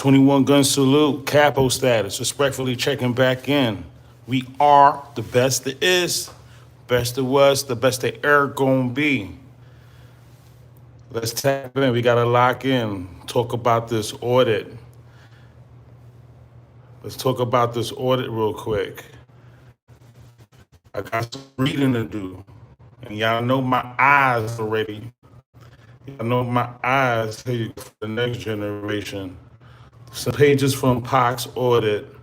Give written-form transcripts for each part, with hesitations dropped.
21 gun salute, capo status, respectfully checking back in. We are the best there is, best there was, the best there ever gonna be. Let's tap in. We gotta lock in. Talk about this audit. Let's talk about this audit real quick. I got some reading to do. And y'all know my eyes already. Y'all know my eyes here you go for the next generation. Some pages from Pac's audit.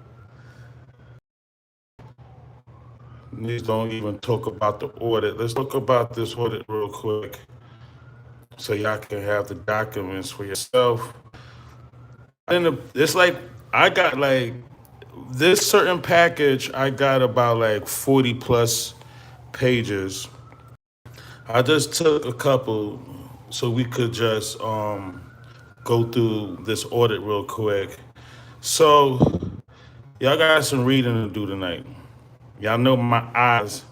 These don't even talk about the audit. Let's talk about this audit real quick so y'all can have the documents for yourself. It's like I got like this certain package, I got about like 40 plus pages. I just took a couple so we could just go through this audit real quick. So y'all got some reading to do tonight. Y'all know my eyes.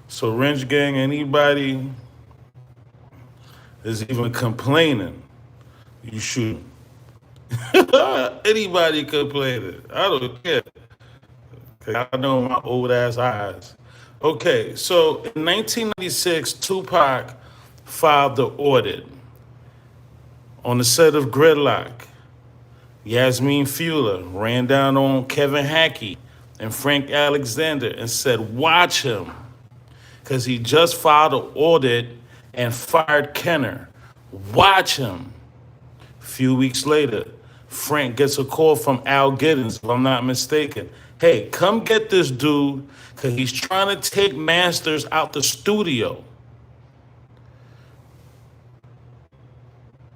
So Wrench Gang, anybody is even complaining, you shoot. Anybody complaining, I don't care. I know my old ass eyes. Okay, so in 1996, Tupac filed the audit on the set of Gridlock. Yasmin Fuller ran down on Kevin Hackey and Frank Alexander and said, watch him, because he just filed an audit and fired Kenner. Watch him. A few weeks later, Frank gets a call from Al Giddens, if I'm not mistaken. Hey, come get this dude, because he's trying to take Masters out the studio.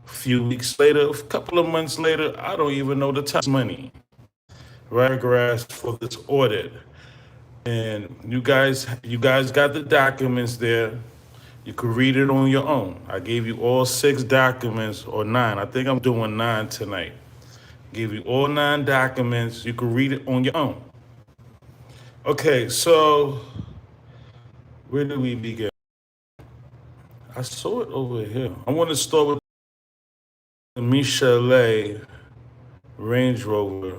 A few weeks later, a couple of months later, I don't even know the time. Money. Grass for this audit. And you guys got the documents there. You could read it on your own. I gave you all 6 documents, or 9. I think I'm doing 9 tonight. Gave you all 9 documents. You could read it on your own. Okay, so where do we begin? I saw it over here. I want to start with the Michel'le Range Rover.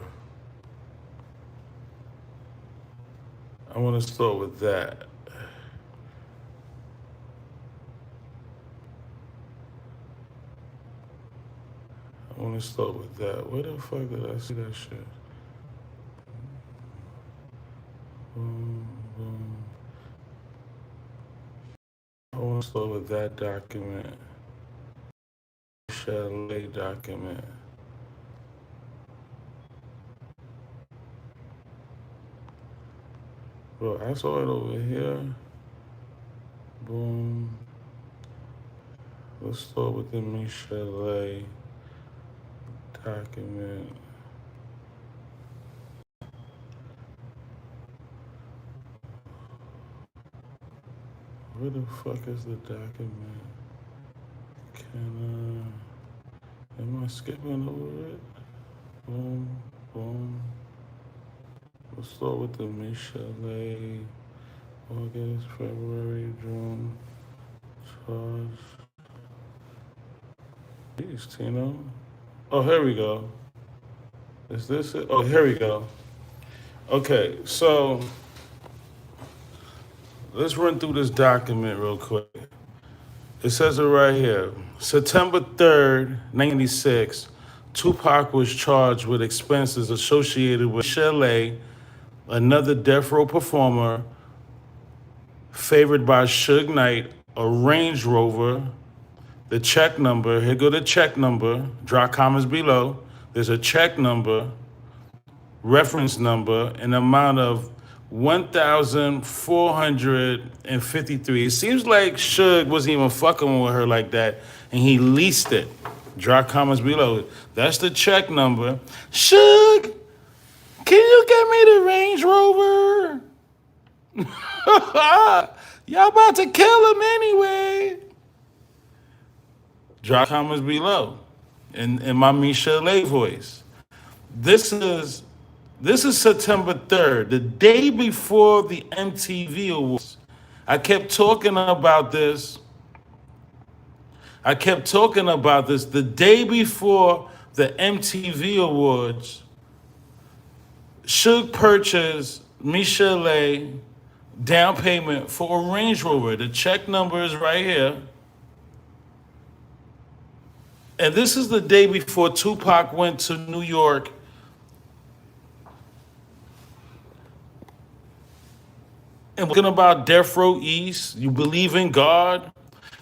I want to start with that. I want to start with that. Where the fuck did I see that shit? Boom, boom. I want to start with that document. Michel'le document. Bro, I saw it over here. Boom. Let's start with the Michel'le document. Where the fuck is the document? Am I skipping over it? Boom, boom. Let's start with the Michel'le. August, February, June. Charge. Jeez, Tino. Oh, here we go. Is this it? Oh, here we go. Okay, so let's run through this document real quick. It says it right here. September 3rd, 96, Tupac was charged with expenses associated with Michel'le, another death row performer, favored by Suge Knight, a Range Rover, the check number, here go the check number, drop comments below. There's a check number, reference number, an amount of $1,453. It seems like Suge wasn't even fucking with her like that, and he leased it. Drop comments below. That's the check number. Suge, can you get me the Range Rover? Y'all about to kill him anyway. Drop comments below in my Michel'le voice. This is September 3rd, the day before the MTV Awards. I kept talking about this the day before the MTV Awards, Suge purchased Michel'le down payment for a Range Rover. The check number is right here. And this is the day before Tupac went to New York. And talking about Death Row East, you believe in God,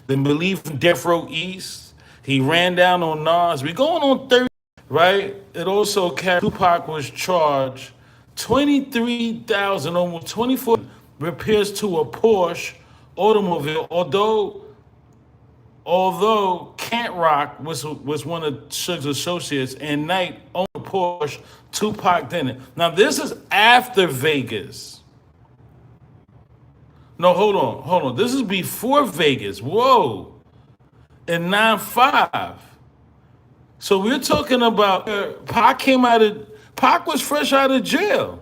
then believe in Death Row East. He ran down on Nas. We going on 30, right? It also Tupac was charged 23,000, almost 24 repairs to a Porsche automobile. Although Kent Rock was one of Suge's associates and Knight owned a Porsche, Tupac didn't. Now this is after Vegas. No, hold on. This is before Vegas. Whoa. In 9-5. So we're talking about Pac was fresh out of jail.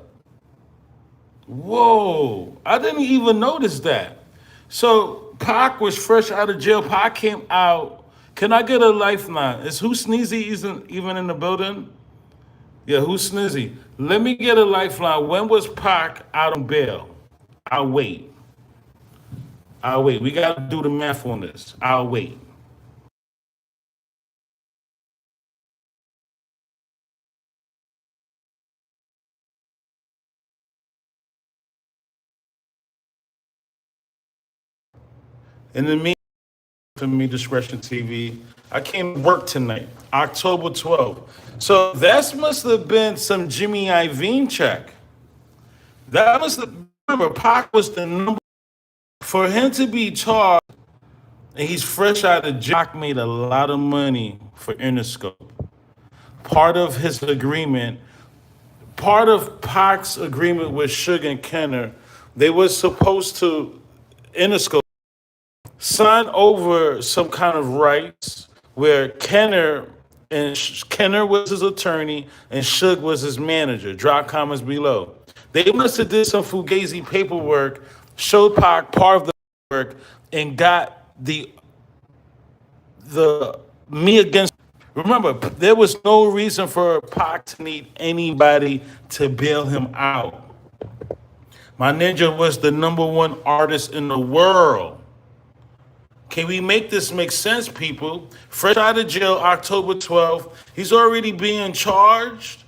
Whoa. I didn't even notice that. So Pac was fresh out of jail. Pac came out. Can I get a lifeline? Is Who Sneezy even in the building? Yeah, Who Snizzy? Let me get a lifeline. When was Pac out on bail? I'll wait. We got to do the math on this. I'll wait. In the meantime, for me, Discretion TV, I came to work tonight, October 12th. So that must have been some Jimmy Iovine check. That must have, remember, Pac was the number. For him to be charged, and he's fresh out of jail, Pac made a lot of money for Interscope. Part of Pac's agreement with Suge and Kenner, they were supposed to, Interscope, sign over some kind of rights where Kenner was his attorney and Suge was his manager. Drop comments below. They must have did some fugazi paperwork, showed Pac part of the work, and got the me against. Remember, there was no reason for Pac to need anybody to bail him out. My ninja was the #1 artist in the world. Can we make this make sense, people? Fresh out of jail, October 12th. He's already being charged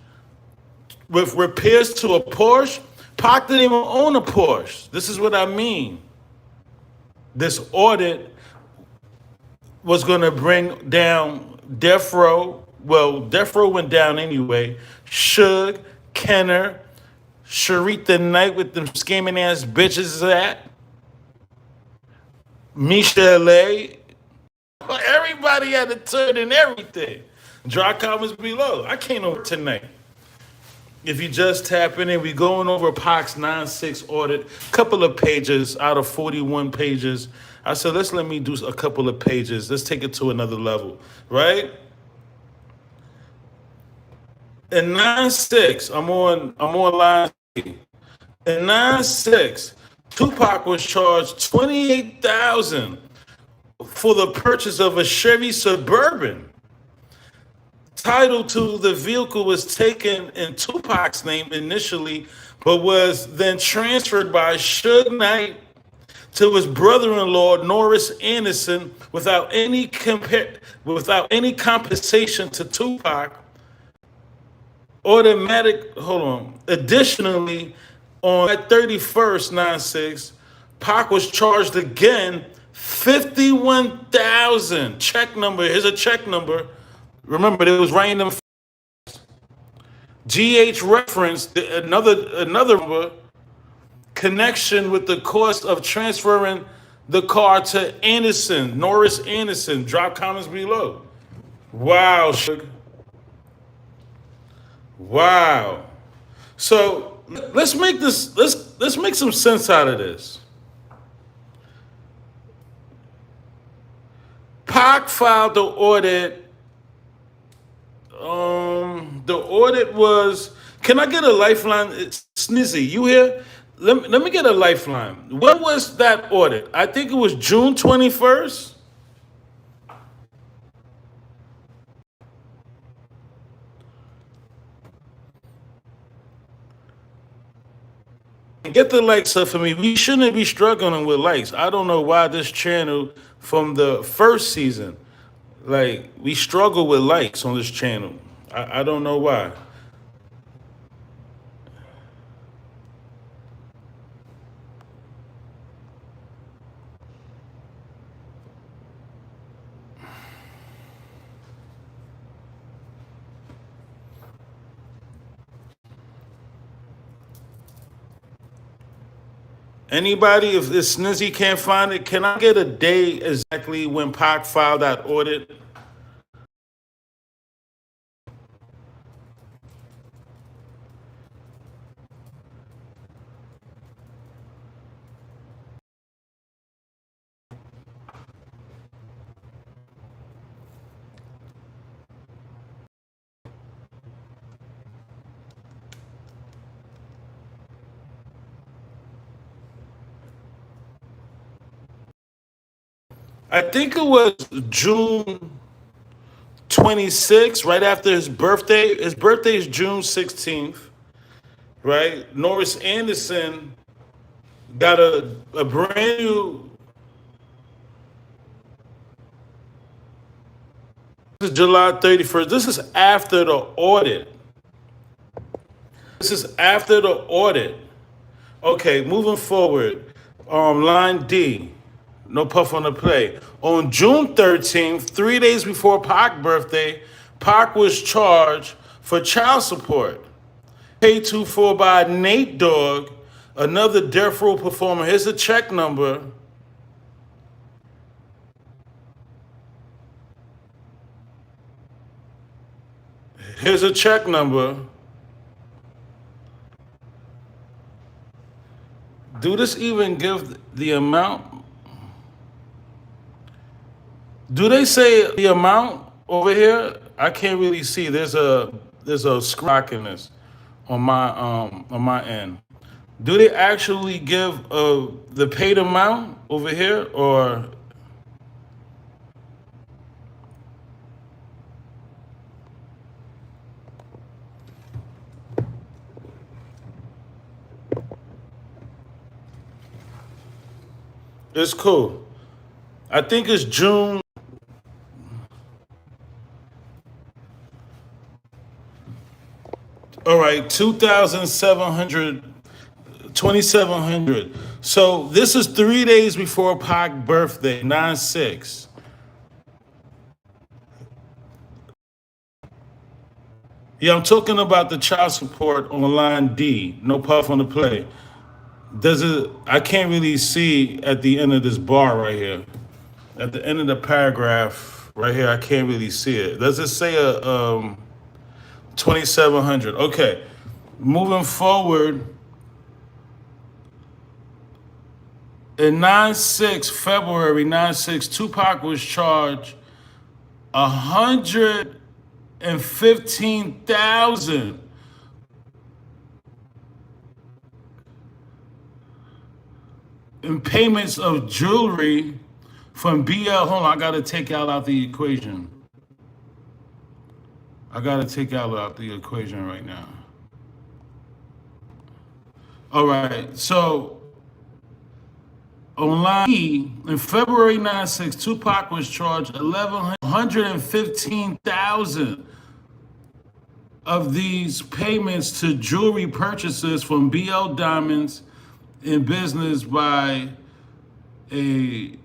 with repairs to a Porsche. Pac didn't even own a Porsche. This is what I mean. This audit was going to bring down Death Row. Well, Death Row went down anyway. Suge, Kenner, Sharit the Knight with them scamming ass bitches at. Michel'le. Everybody had a turn and everything. Drop comments below. I came over tonight. If you just tap in, we going over Pac's 9-6 audit, couple of pages out of 41 pages. I said, let me do a couple of pages. Let's take it to another level, right? In 9-6, I'm on line. In 9-6, Tupac was charged $28,000 for the purchase of a Chevy Suburban. Title to the vehicle was taken in Tupac's name initially, but was then transferred by Suge Knight to his brother-in-law Norris Anderson without any compensation to Tupac. Additionally, on 31st 9-6, Pac was charged again $51,000. Check number. Here's a check number. Remember, it was random. GH referenced another number, connection with the cost of transferring the car to Norris Anderson. Drop comments below. Wow, Suge. Wow. So let's make some sense out of this. Pac filed the audit. The audit was. Can I get a lifeline? Snizzy, you here? Let me get a lifeline. When was that audit? I think it was June 21st. Get the likes up for me. We shouldn't be struggling with likes. I don't know why this channel from the first season, like we struggle with likes on this channel. I don't know why. Anybody, if this Snizzy can't find it, can I get a day exactly when Pac filed that audit? I think it was June 26th, right after his birthday. His birthday is June 16th, right? Norris Anderson got a brand new. This is July 31st. This is after the audit. This is after the audit. Okay, moving forward. Line D. No puff on the play. On June 13th, 3 days before Pac's birthday, Pac was charged for child support. Paid to for by Nate Dogg, another Death Row performer. Here's a check number. Here's a check number. Do this even give the amount? Do they say the amount over here? I can't really see. There's a scrock in this on my end. Do they actually give the paid amount over here, or it's cool? I think it's June. All right, 2,700, 2,700. So this is 3 days before Pac's birthday, 9/6. Yeah, I'm talking about the child support on line D. No puff on the play. Does it? I can't really see at the end of this bar right here. At the end of the paragraph right here, I can't really see it. Does it say a 2,700? Okay, moving forward. In 9/6, February 9/6, Tupac was charged 115,000 in payments of jewelry from BL. Hold on, I gotta take out the equation. I gotta take out the equation right now. All right, so on line E, in February 9/6, Tupac was charged 115,000 of these payments to jewelry purchases from BL Diamonds in business by a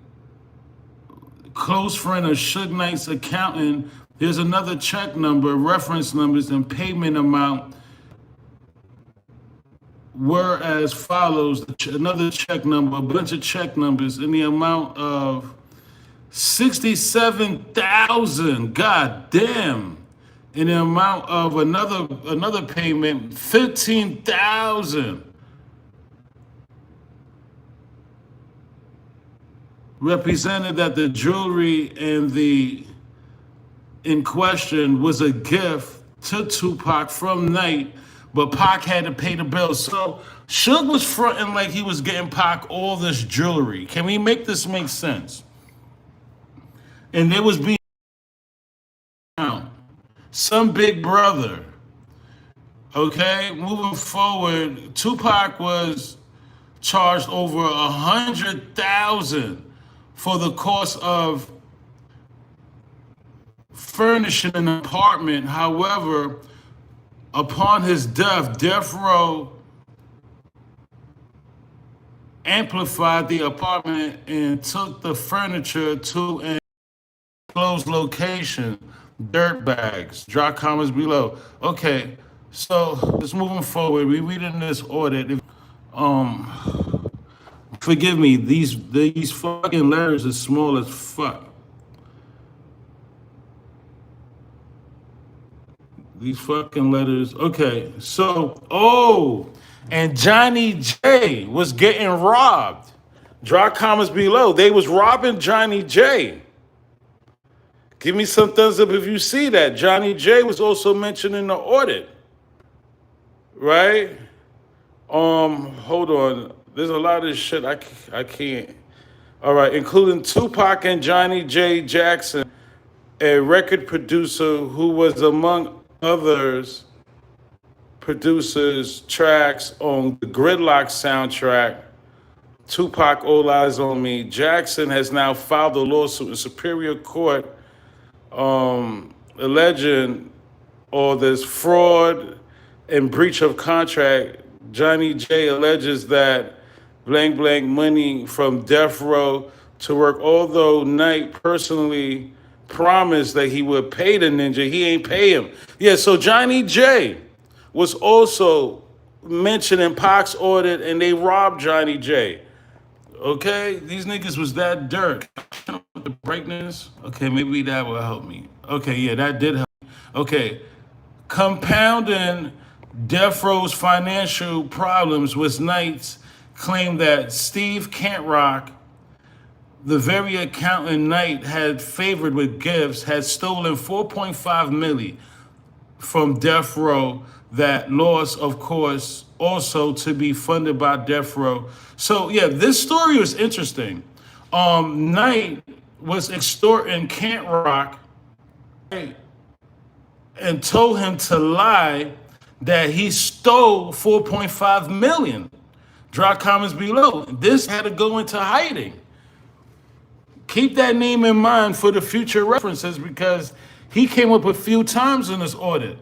close friend of Suge Knight's accountant. Here's another check number, reference numbers, and payment amount were as follows. Another check number, a bunch of check numbers in the amount of 67,000. God damn. In the amount of another payment, 15,000. Represented that the jewelry in question was a gift to Tupac from Knight, but Pac had to pay the bill. So Suge was fronting like he was getting Pac all this jewelry. Can we make this make sense? And there was being some big brother. Okay, moving forward, Tupac was charged over 100,000 for the cost of furnishing an apartment. However, upon his death, Death Row amplified the apartment and took the furniture to an closed location. Dirtbags. Drop comments below. Okay, so just moving forward, we reading this audit. Forgive me, these fucking letters are small as fuck. These fucking letters. Okay, so and Johnny J was getting robbed. Drop comments below. They was robbing Johnny J. Give me some thumbs up if you see that. Johnny J was also mentioned in the audit. Right? Hold on. There's a lot of shit I can't. All right, including Tupac and Johnny J. Jackson, a record producer who was among others producers tracks on the Gridlock soundtrack, Tupac, All Eyes on Me. Jackson has now filed a lawsuit in Superior Court alleging all this fraud and breach of contract. Johnny J alleges that blank blank money from Death Row to work, although Knight personally promised that he would pay the ninja, he ain't pay him. Yeah, so Johnny J was also mentioned in Pac's audit, and they robbed Johnny J. Okay, these niggas was that dirt. The brightness. Okay, maybe that will help me. Okay, yeah, that did help. Okay, compounding Death Row's financial problems was Knight's claim that Steve Cantrock, the very accountant Knight had favored with gifts, had stolen 4.5 million from Death Row. That loss, of course, also to be funded by Death Row. So yeah, this story was interesting. Knight was extorting Cantrock and told him to lie that he stole 4.5 million. Drop comments below. This had to go into hiding. Keep that name in mind for the future references because he came up a few times in this audit.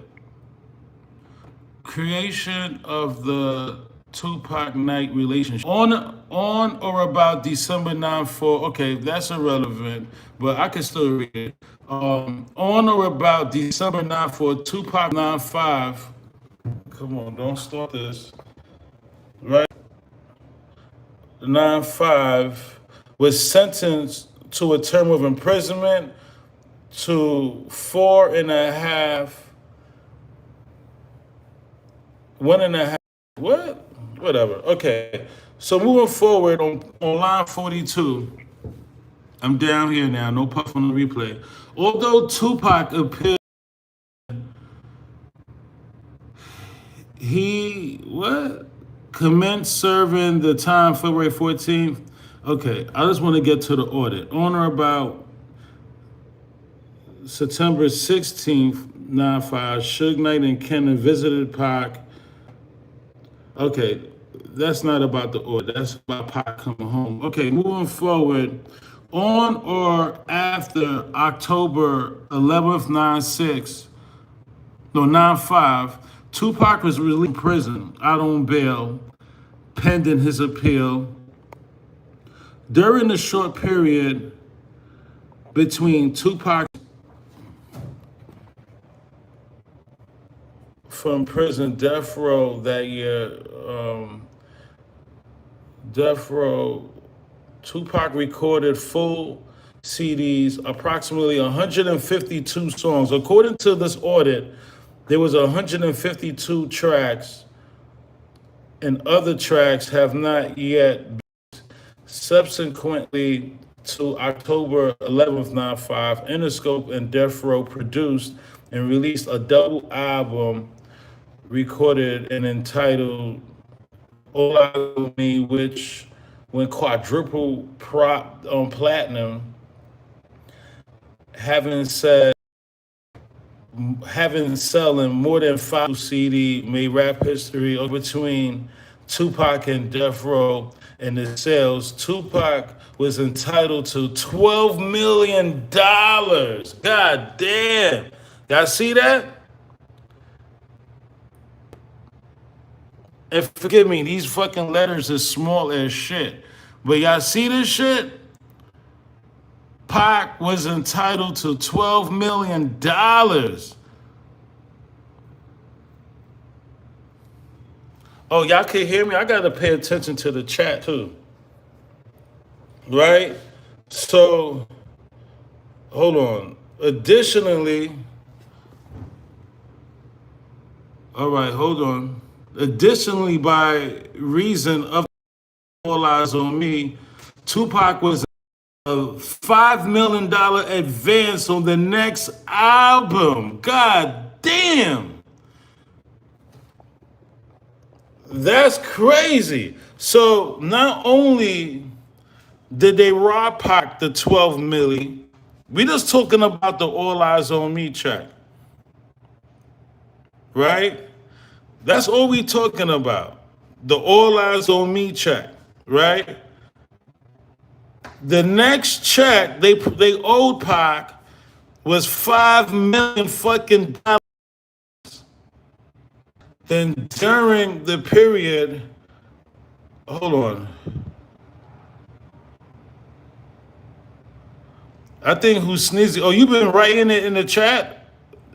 Creation of the Tupac Knight relationship. On or about December 9/4. Okay, that's irrelevant, but I can still read it. On or about December 9/4, Tupac 9/5. Come on, don't start this. Right? 9/5 was sentenced to a term of imprisonment to 4.5. 1.5. What? Whatever. Okay. So moving forward on line 42, I'm down here now. No puff on the replay. Although Tupac appeared, he commenced serving the time February 14th. Okay. I just want to get to the audit. On or about September 16th, 9/5, Suge Knight and Kenna visited Pac. Okay, that's not about the order. That's about Pac coming home. Okay, moving forward. On or after October 11th, 9/5, Tupac was released from prison out on bail, pending his appeal. During the short period between Tupac from prison, Death Row that year, Death Row, Tupac recorded full CDs, approximately 152 songs. According to this audit, there was 152 tracks, and other tracks have not yet been. Subsequently to October 11th, 9/5, Interscope and Death Row produced and released a double album recorded and entitled All Eyes on Me, which went quadruple platinum, having selling more than 5 CD, made rap history between Tupac and Death Row and the sales, Tupac was entitled to $12 million. God damn. Y'all see that? And forgive me, these fucking letters is small as shit. But y'all see this shit? Pac was entitled to $12 million. Oh, y'all can hear me? I gotta pay attention to the chat too. Right? So, hold on. Additionally, all right, hold on. Additionally, by reason of All Eyes on Me, Tupac was a $5 million advance on the next album. God damn. That's crazy. So not only did they rob Pac the 12 milli, we just talking about the All Eyes on Me check, right? That's all we talking about. The All Eyes on Me check, right? The next check they owed Pac was $5 million fucking dollars. Then during the period, hold on. I think who's sneezy. Oh, you been writing it in the chat?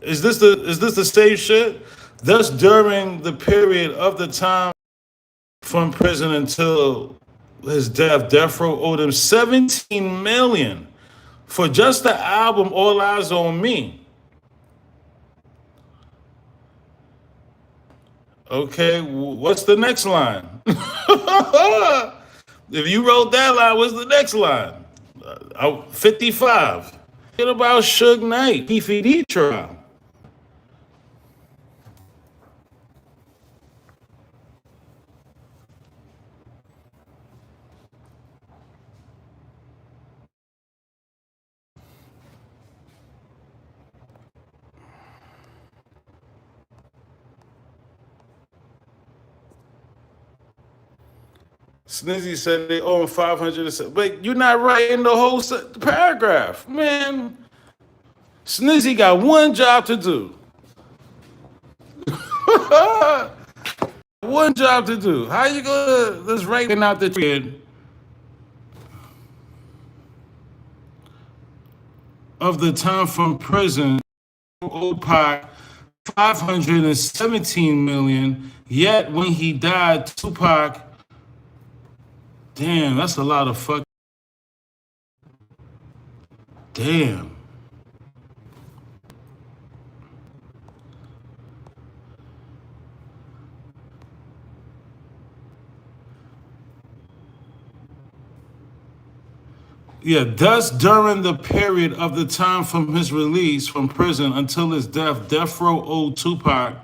Is this the same shit? Thus, during the period of the time from prison until his death, Death Row owed him $17 million for just the album All Eyes on Me. Okay, what's the next line? If you wrote that line, what's the next line? 55. What about Suge Knight, PFD trial? Snizzy said they owe him 500. But you're not writing the whole paragraph, man. Snizzy got one job to do. One job to do. How you gonna just writing out the period of the time from prison? Old Pac 517 million. Yet when he died, Tupac. Damn, that's a lot of fuck. Damn. Yeah, thus during the period of the time from his release from prison until his death, Death Row owed Tupac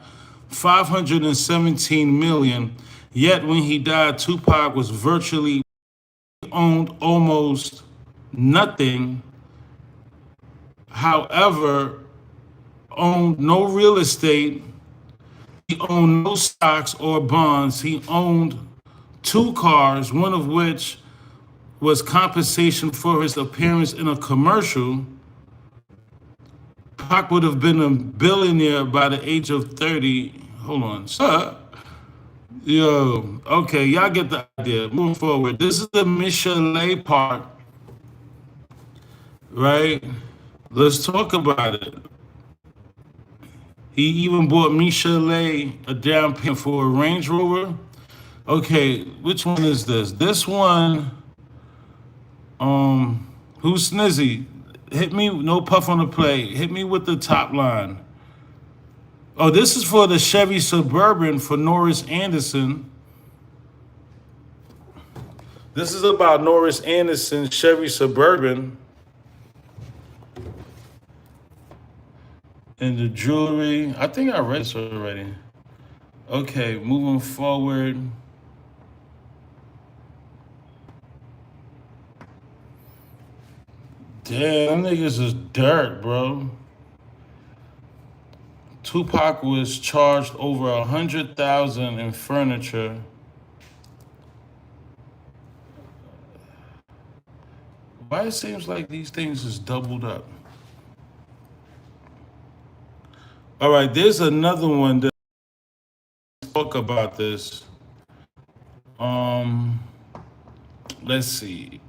517 million. Yet when he died, Tupac was virtually owned almost nothing. However, owned no real estate. He owned no stocks or bonds. He owned 2 cars, one of which was compensation for his appearance in a commercial. Pac would have been a billionaire by the age of 30. Hold on, sir. Yo, okay, y'all get the idea. Moving forward, this is the Michel'le part, right? Let's talk about it. He even bought Michel'le a down payment for a Range Rover. Okay, which one is this? This one, who's Snizzy? Hit me, no puff on the play. Hit me with the top line. Oh, this is for the Chevy Suburban for Norris Anderson. This is about Norris Anderson Chevy Suburban. And the jewelry. I think I read this already. Okay, moving forward. Damn, them niggas is dirt, bro. Tupac was charged over 100,000 in furniture. Why it seems like these things is doubled up? All right, there's another one that talk about this. Um, let's see.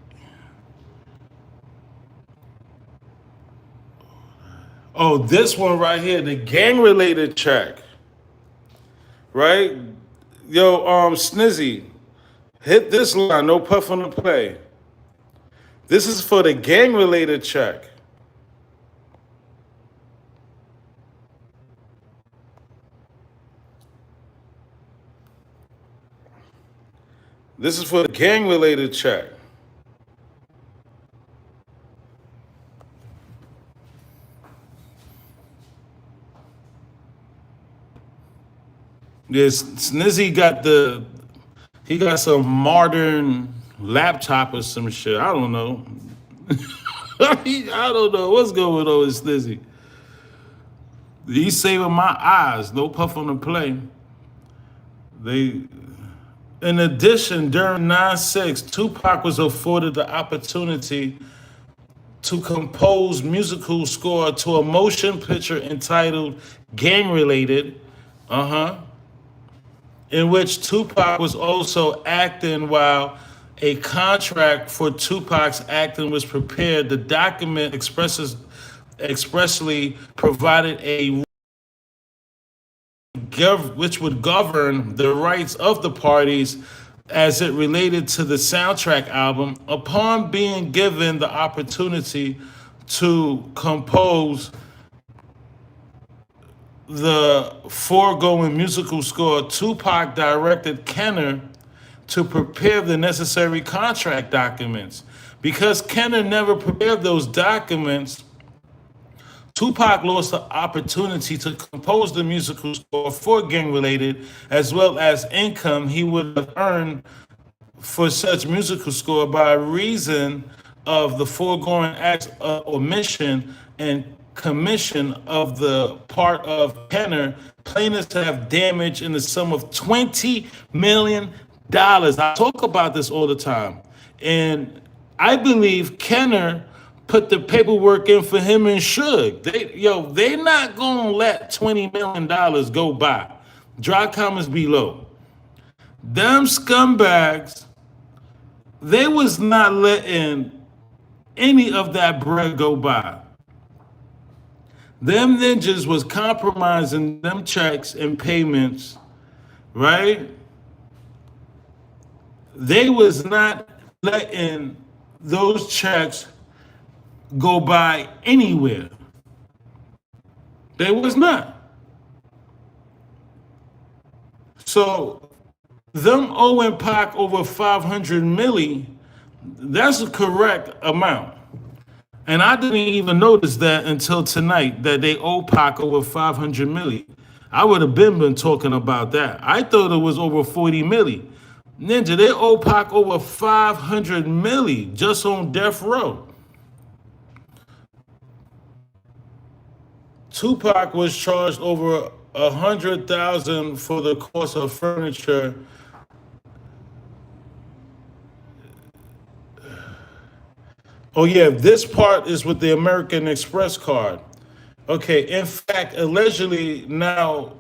Oh, this one right here, the gang related check, right? Yo, Snizzy, hit this line, no puff on the play. This is for the gang related check. This is for the gang related check. Yes, Snizzy got he got some modern laptop or some shit. I don't know. I don't know what's going on with Snizzy. He's saving my eyes. No puff on the play. They, in addition, during 9/6, Tupac was afforded the opportunity to compose musical score to a motion picture entitled "Gang Related," in which Tupac was also acting while a contract for Tupac's acting was prepared. The document expressly provided which would govern the rights of the parties as it related to the soundtrack album. Upon being given the opportunity to compose the foregoing musical score, Tupac directed Kenner to prepare the necessary contract documents. Because Kenner never prepared those documents, Tupac lost the opportunity to compose the musical score for Gang Related, as well as income he would have earned for such musical score by reason of the foregoing acts of omission and commission of the part of Kenner. Plaintiffs have damage in the sum of $20 million. I talk about this all the time. And I believe Kenner put the paperwork in for him and Suge. They not gonna let $20 million go by. Dry comments below. Them scumbags, they was not letting any of that bread go by. Them ninjas was compromising them checks and payments, right? They was not letting those checks go by anywhere. They was not. So them owing Pac over 500 milli, that's a correct amount. And I didn't even notice that until tonight, that they owe Pac over 500 milli. I would have been talking about that. I thought it was over 40 milli. Ninja, they owe Pac over 500 milli just on death row. Tupac was charged over 100,000 for the cost of furniture. Oh yeah, this part is with the American Express card. Okay, in fact, allegedly now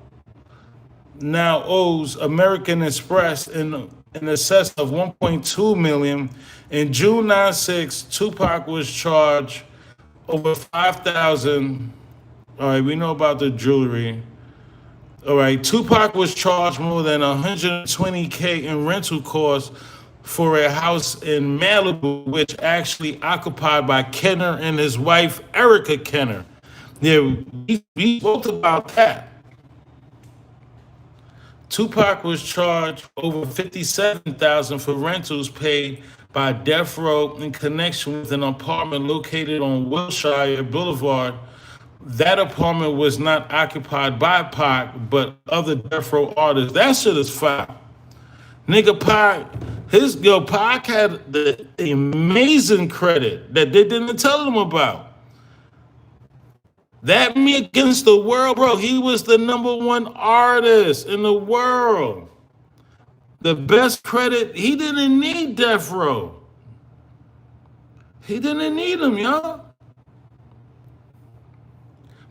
owes American Express in excess of 1.2 million. In June 96, Tupac was charged over 5,000. All right, we know about the jewelry. All right, Tupac was charged more than 120K in rental costs for a house in Malibu, which actually occupied by Kenner and his wife, Erica Kenner. Yeah, we spoke about that. Tupac was charged over 57,000 for rentals paid by Death Row in connection with an apartment located on Wilshire Boulevard. That apartment was not occupied by Pac, but other Death Row artists. That shit is fire. Nigga, Pac had the amazing credit that they didn't tell him about. That Me Against the World, bro, he was the #1 artist in the world. The best credit, he didn't need Death Row. He didn't need him, y'all.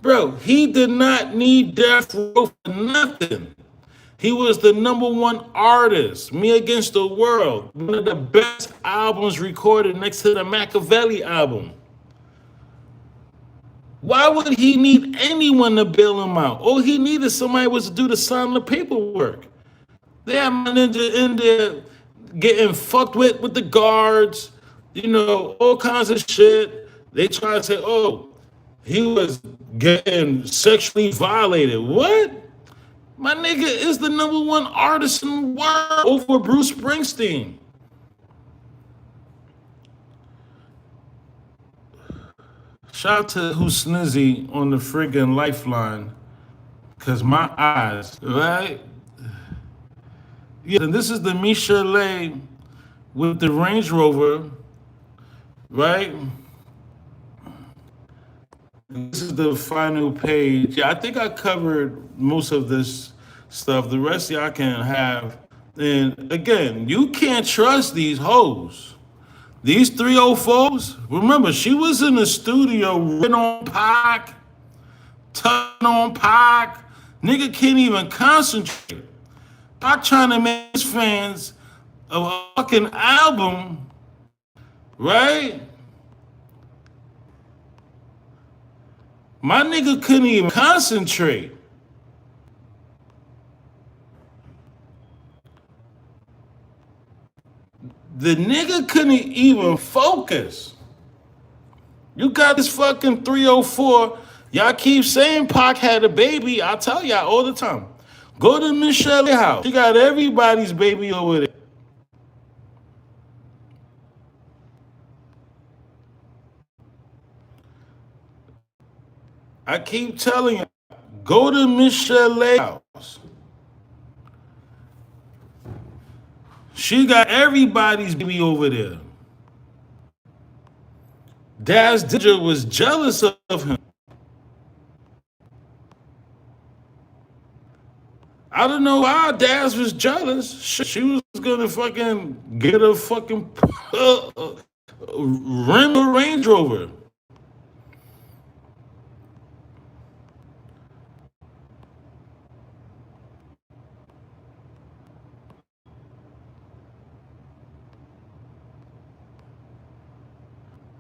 Bro, he did not need Death Row for nothing. He was the number one artist. Me Against the World. One of the best albums recorded next to the Machiavelli album. Why would he need anyone to bail him out? All he needed somebody was to do the sign the paperwork. They had my ninja in there getting fucked with the guards, all kinds of shit. They try to say, oh, he was getting sexually violated. What? My nigga is the number one artist in the world over Bruce Springsteen. Shout out to Who's Snizzy on the friggin' lifeline. Cause my eyes, right? Yeah, and this is the Michel'le with the Range Rover, right? This is the final page. Yeah, I think I covered most of this stuff. The rest y'all can have. And again, you can't trust these hoes. These 304s, remember, she was in the studio written on Pac, tugging on Pac. Nigga can't even concentrate. Pac trying to make his fans a fucking album, right? My nigga couldn't even concentrate. The nigga couldn't even focus. You got this fucking 304. Y'all keep saying Pac had a baby. I tell y'all all the time. Go to Michel'le house. She got everybody's baby over there. I keep telling you, go to Michel'le house. She got everybody's baby over there. Daz Dillinger was jealous of him. I don't know why Daz was jealous. She was gonna fucking get a fucking rim a Range Rover.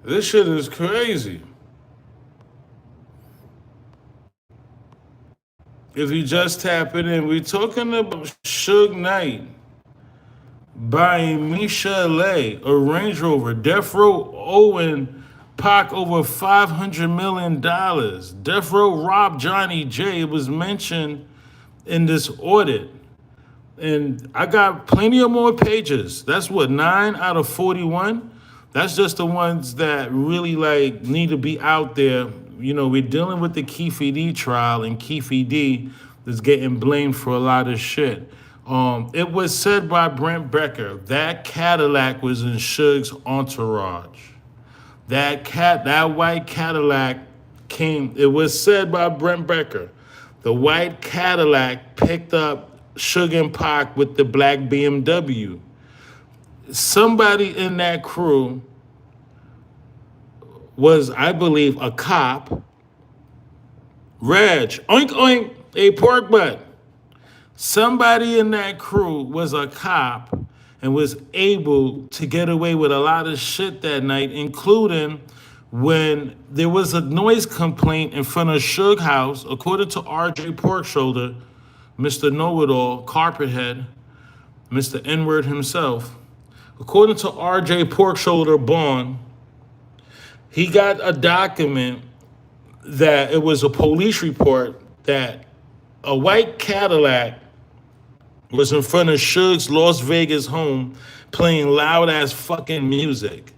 This shit is crazy. If you just tap it in, we're talking about Suge Knight buying Michel'le a Range Rover. Death Row owing Pac over $500 million. Death Row robbed Johnny J. It was mentioned in this audit. And I got plenty of more pages. That's what, 9 out of 41? That's just the ones that really need to be out there. We're dealing with the Keefe D trial, and Keefe D is getting blamed for a lot of shit. It was said by Brent Becker that Cadillac was in Suge's entourage. That white Cadillac came. It was said by Brent Becker, the white Cadillac picked up Suge and Pac with the black BMW. Somebody in that crew was, I believe, a cop. Reg, oink oink, a pork butt. Somebody in that crew was a cop and was able to get away with a lot of shit that night, including when there was a noise complaint in front of Suge House, according to RJ Porkshoulder, Mr. Know-It-All, Carpethead, Mr. N-Word himself. According to RJ Porkshoulder Bond, he got a document that it was a police report that a white Cadillac was in front of Suge's Las Vegas home playing loud ass fucking music.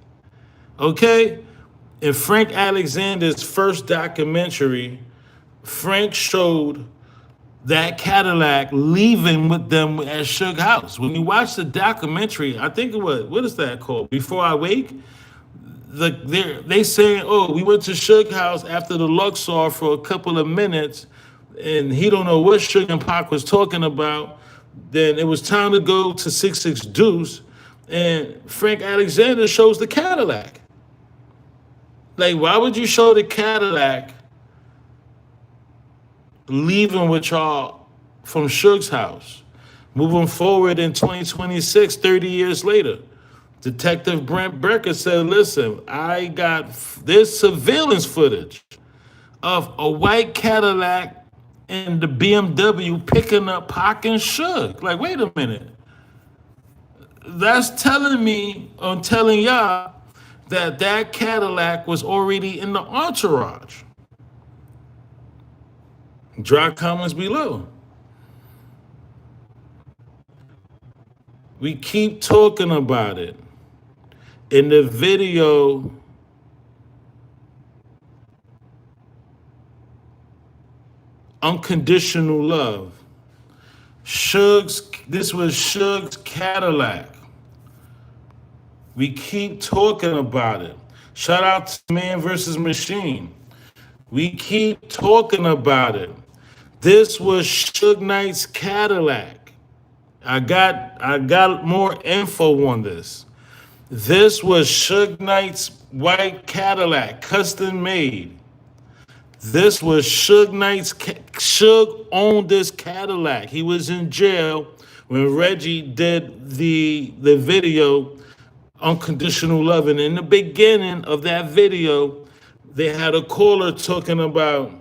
Okay? In Frank Alexander's first documentary, Frank showed that Cadillac leaving with them at Suge House. When you watch the documentary, I think it was, what is that called? Before I Wake? They saying, oh, we went to Suge House after the Luxor for a couple of minutes, and he don't know what Suge and Pac was talking about. Then it was time to go to 66 Deuce, and Frank Alexander shows the Cadillac. Like, why would you show the Cadillac leaving with y'all from Suge's house? Moving forward in 2026, 30 years later, Detective Brent Brecker said, listen, I got this surveillance footage of a white Cadillac and the BMW picking up Pac and Suge. Like, wait a minute. That's telling me, I'm telling y'all, that that Cadillac was already in the entourage. Drop comments below. We keep talking about it. In the video, Unconditional Love, this was Suge's Cadillac. We keep talking about it. Shout out to Man versus Machine. We keep talking about it. This was Suge Knight's Cadillac. I got more info on this. This was Suge Knight's white Cadillac, custom made. This was Suge Knight's. Suge owned this Cadillac. He was in jail when Reggie did the video Unconditional Love. And in the beginning of that video, they had a caller talking about,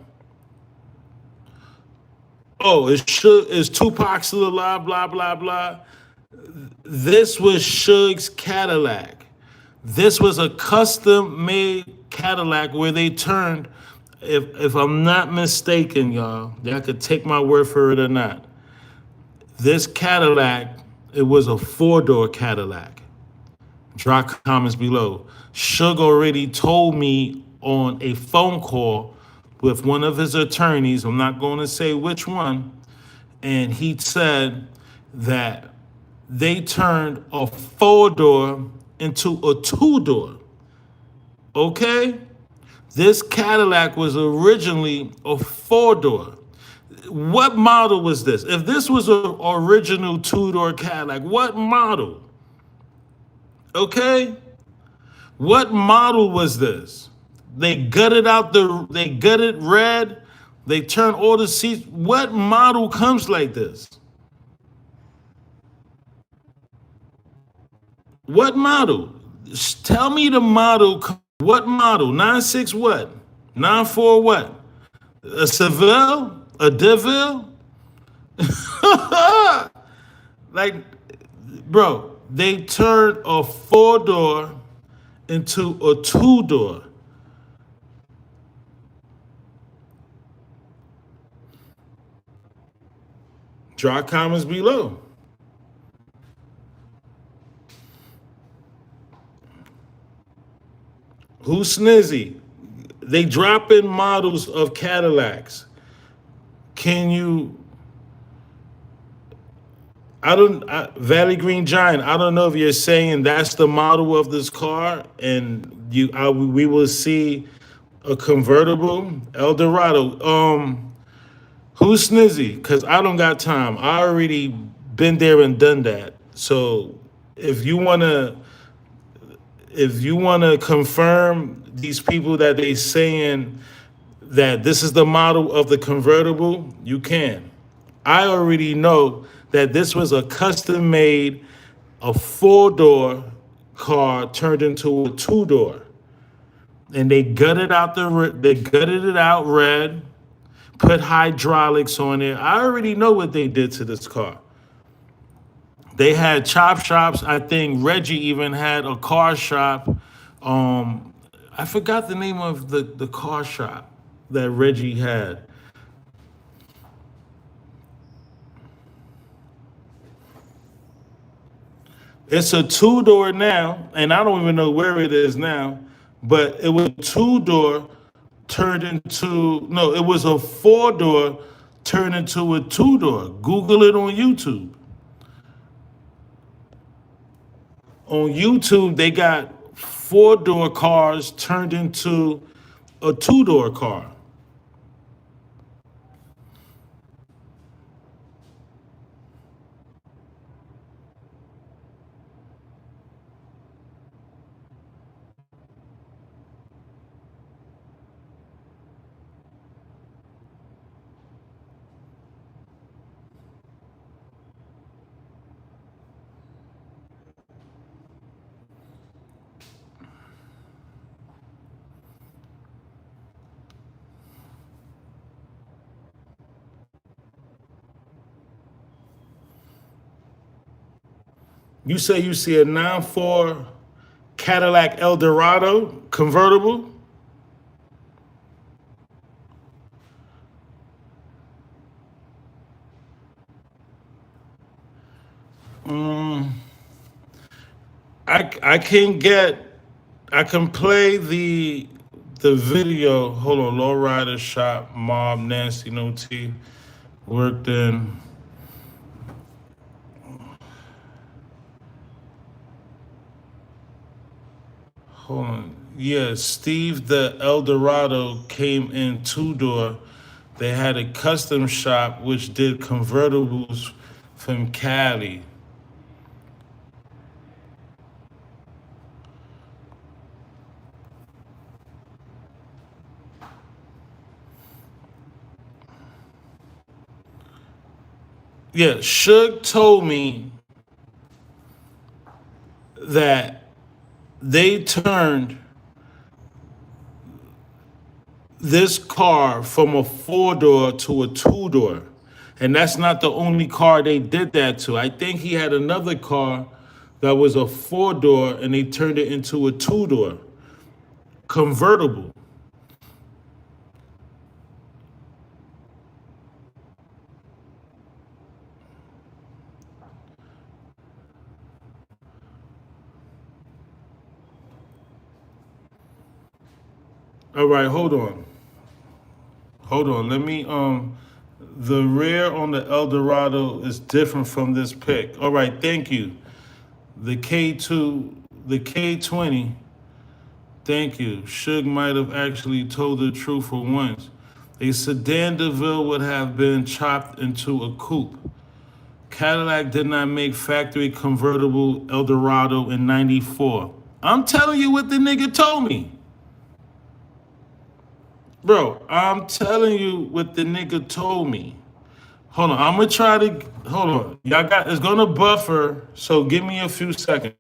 oh, is Tupac still alive? Blah, blah, blah. This was Suge's Cadillac. This was a custom-made Cadillac where they turned, if I'm not mistaken, y'all could take my word for it or not. This Cadillac, it was a four-door Cadillac. Drop comments below. Suge already told me on a phone call with one of his attorneys, I'm not going to say which one, and he said that they turned a four-door into a two-door. Okay? This Cadillac was originally a four-door. What model was this? If this was an original two-door Cadillac, what model? Okay? What model was this? They gutted red, they turned all the seats. What model comes like this? What model? Tell me the model. What model? 96 what? 94 what? A Seville? A DeVille? Like, bro, they turned a four-door into a two-door. Drop comments below. Who's snizzy? They drop in models of Cadillacs. Can you? Valley Green Giant. I don't know if you're saying that's the model of this car, and we will see a convertible Eldorado. Who's snizzy? Cause I don't got time. I already been there and done that. So if you wanna confirm these people that they saying that this is the model of the convertible, you can. I already know that this was a custom made, a four-door car turned into a two-door. And they gutted it out red, put hydraulics on it. I already know what they did to this car. They had chop shops. I think Reggie even had a car shop. I forgot the name of the car shop that Reggie had. It's a two-door now, and I don't even know where it is now, but it was two-door turned into, no, it was a four-door turned into a two-door. Google it on YouTube. On YouTube, they got four-door cars turned into a two-door car. You say you see a 9.4 Cadillac Eldorado convertible? I can get I can play the video. Hold on, lowrider shop, mob, Nancy, no T, worked in. Hold on, yeah, Steve the Eldorado came in two door. They had a custom shop which did convertibles from Cali. Yeah, Suge told me that they turned this car from a four door to a two door. And that's not the only car they did that to. I think he had another car that was a four door and they turned it into a two door convertible. All right, hold on. Hold on. Let me the rear on the Eldorado is different from this pic. All right, thank you. The K2, the K20. Thank you. Suge might have actually told the truth for once. A sedan DeVille would have been chopped into a coupe. Cadillac did not make factory convertible Eldorado in 94. I'm telling you what the nigga told me. Bro, I'm telling you what the nigga told me. Hold on, I'm gonna try to, hold on. Y'all got, it's gonna buffer, so give me a few seconds.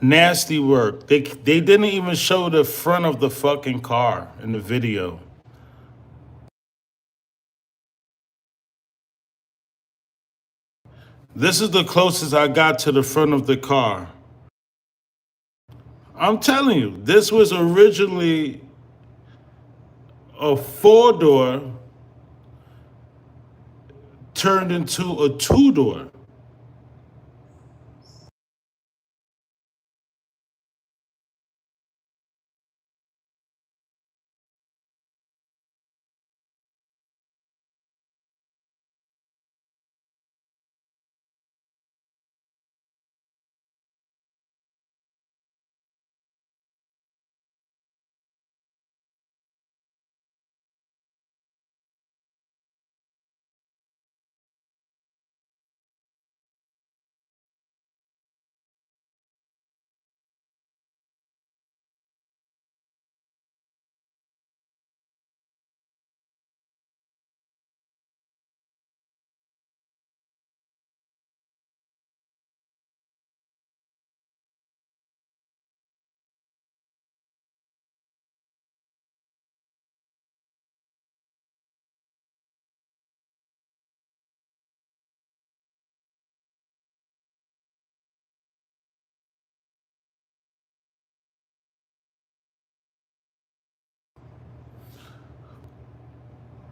Nasty work. They didn't even show the front of the fucking car in the video. This is the closest I got to the front of the car. I'm telling you, this was originally a four door turned into a two door.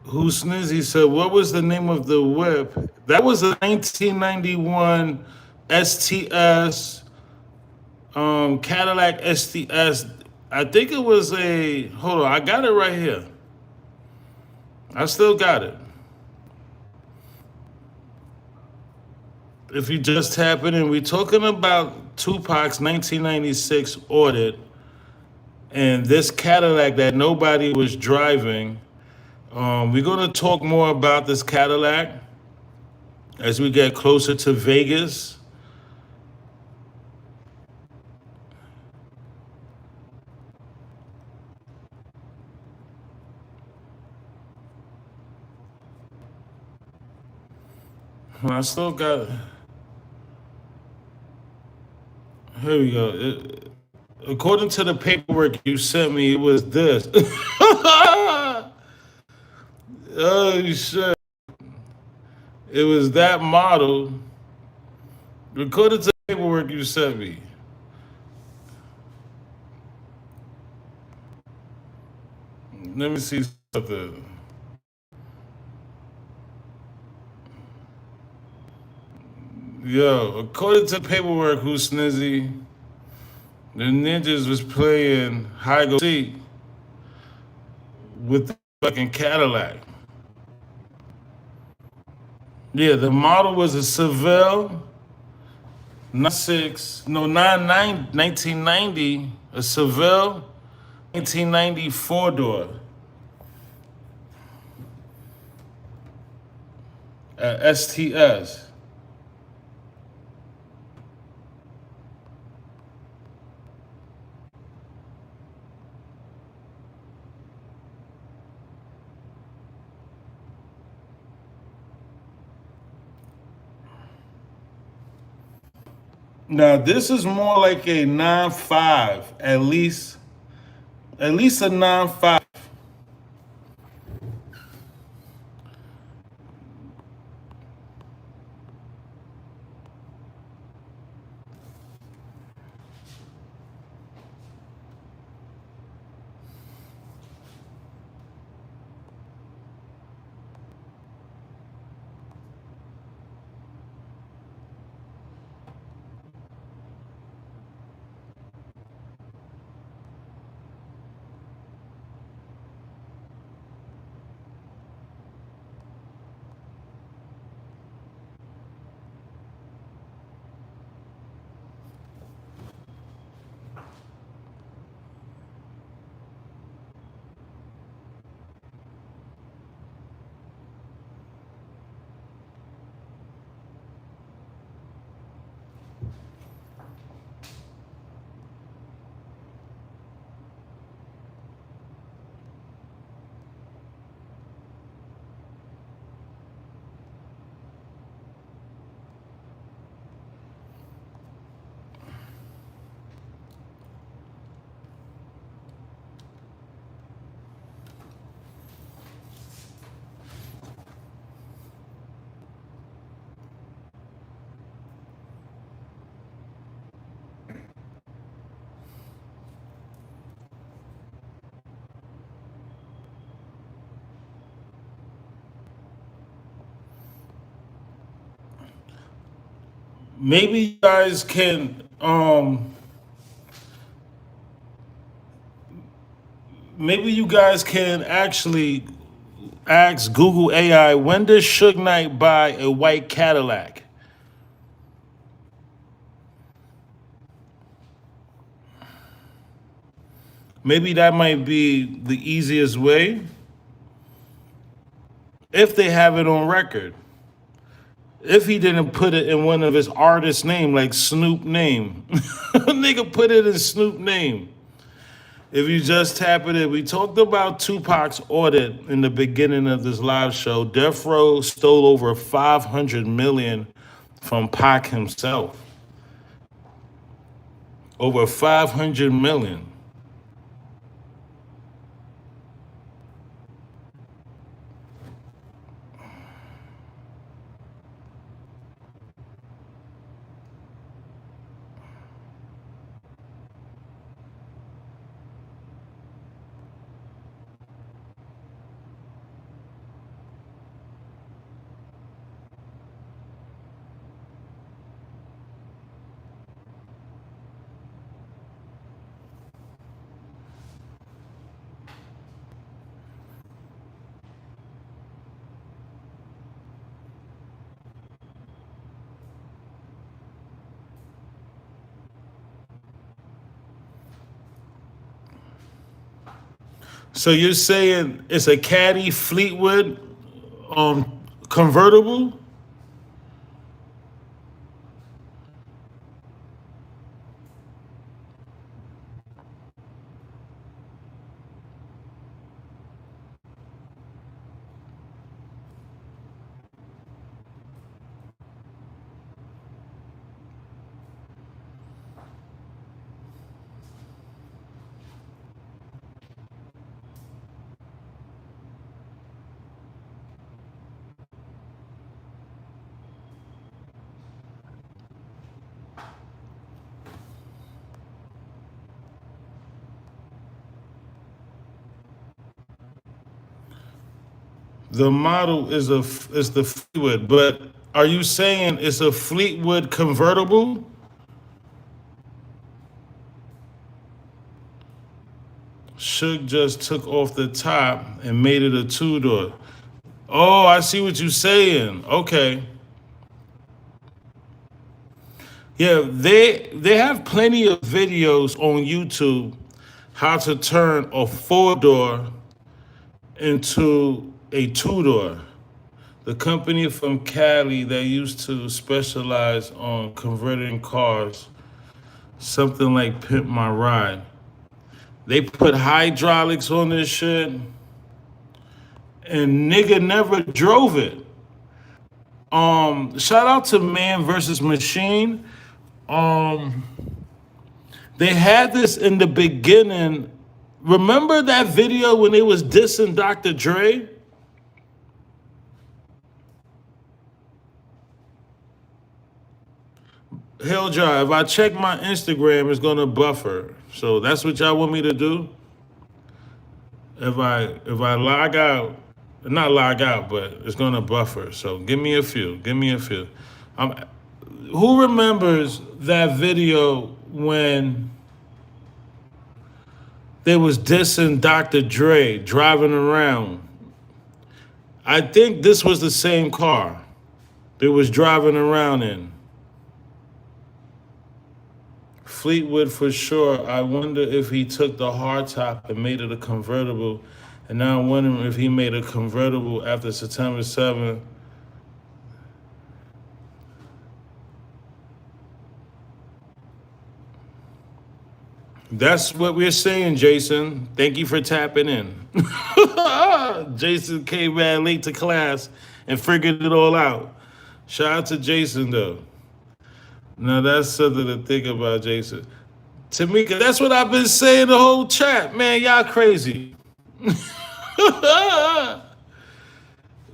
Who Snizzy said, what was the name of the whip? That was a 1991 STS, Cadillac STS. I think it was a, hold on, I got it right here. I still got it. If you just tap it in, we're talking about Tupac's 1996 audit and this Cadillac that nobody was driving. We're going to talk more about this Cadillac as we get closer to Vegas. I still got. Here we go. According to the paperwork you sent me, it was this. Oh shit! It was that model. According to the paperwork you sent me. Let me see something. Yo, according to the paperwork, who's snizzy, the ninjas was playing hide go seek with the fucking Cadillac. Yeah, the model was a Seville 96, no, 99, 1990, a Seville 1990 four-door STS. Now this is more like a 9.5, at least a 9.5. Maybe you guys can maybe you guys can actually ask Google AI, when does Suge Knight buy a white Cadillac? Maybe that might be the easiest way if they have it on record. If he didn't put it in one of his artist name, like Snoop name. Nigga put it in Snoop name. If you just tap it in, we talked about Tupac's audit in the beginning of this live show. Death Row stole over 500 million from Pac himself. Over 500 million. So you're saying it's a Caddy Fleetwood convertible? The model is the Fleetwood, but are you saying it's a Fleetwood convertible? Suge just took off the top and made it a two door. Oh, I see what you're saying. Okay. Yeah, they have plenty of videos on YouTube how to turn a four door into a two door. The company from Cali that used to specialize on converting cars, something like Pimp My Ride. They put hydraulics on this shit, and nigga never drove it. Shout out to Man versus Machine. Um, they had this in the beginning. Remember that video when they was dissing Dr. Dre? Hell Jar, if I check my Instagram, it's gonna buffer. So that's what y'all want me to do? If I log out, not log out, but it's gonna buffer. So give me a few. Give me a few. Um, who remembers that video when they was dissing Dr. Dre driving around? I think this was the same car they was driving around in. Fleetwood for sure. I wonder if he took the hardtop and made it a convertible. And now I'm wondering if he made a convertible after September 7th. That's what we're saying, Jason. Thank you for tapping in. Jason came back late to class and figured it all out. Shout out to Jason, though. Now, that's something to think about, Jason. Tamika, that's what I've been saying the whole chat. Man, y'all crazy. Y'all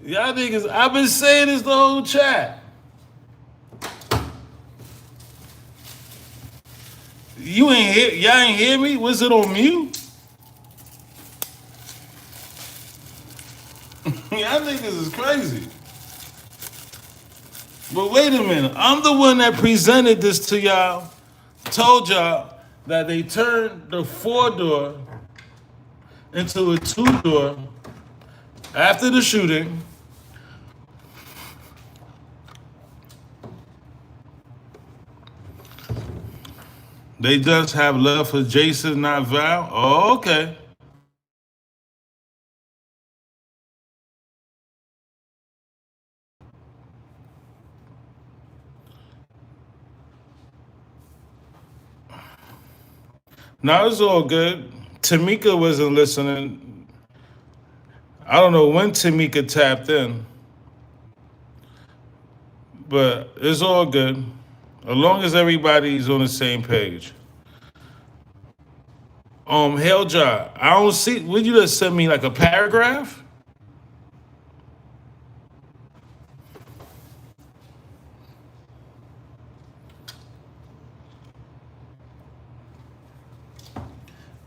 niggas, I've been saying this the whole chat. You ain't hear, y'all ain't hear me? Was it on mute? Y'all niggas is crazy. But wait a minute, I'm the one that presented this to y'all, told y'all that they turned the four door into a two door after the shooting. They just have love for Jason, not Val. Oh, okay. Now it's all good. Tamika wasn't listening. I don't know when Tamika tapped in, but it's all good. As long as everybody's on the same page. Hell job. I don't see. Would you just send me like a paragraph?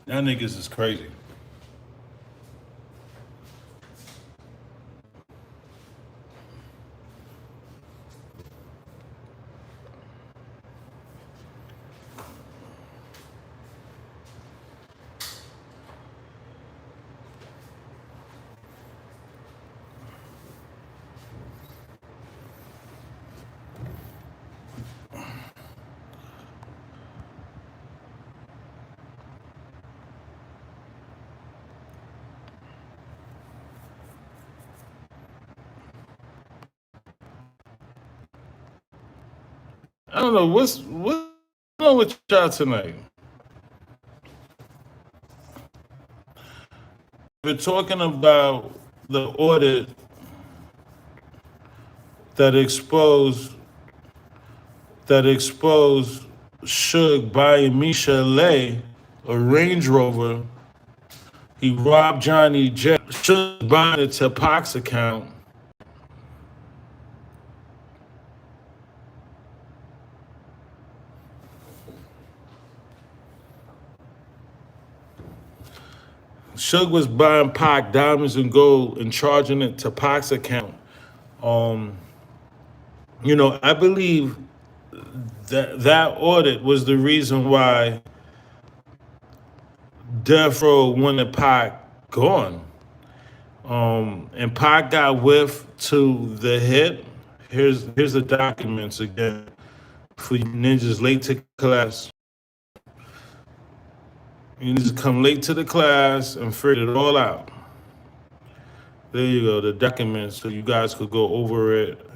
Y'all niggas is crazy. I don't know what's going on with y'all tonight. We're talking about the audit that exposed that exposed Suge buying Michel'le a Range Rover. He robbed Johnny J. Suge buying a Tupac's account. Suge was buying Pac diamonds and gold and charging it to Pac's account. Um, I believe that audit was the reason why Death Row wanted Pac gone. And Pac got whiff to the hit. Here's the documents again for you ninjas late to class. You need to come late to the class and figure it all out. There you go, the documents, so you guys could go over it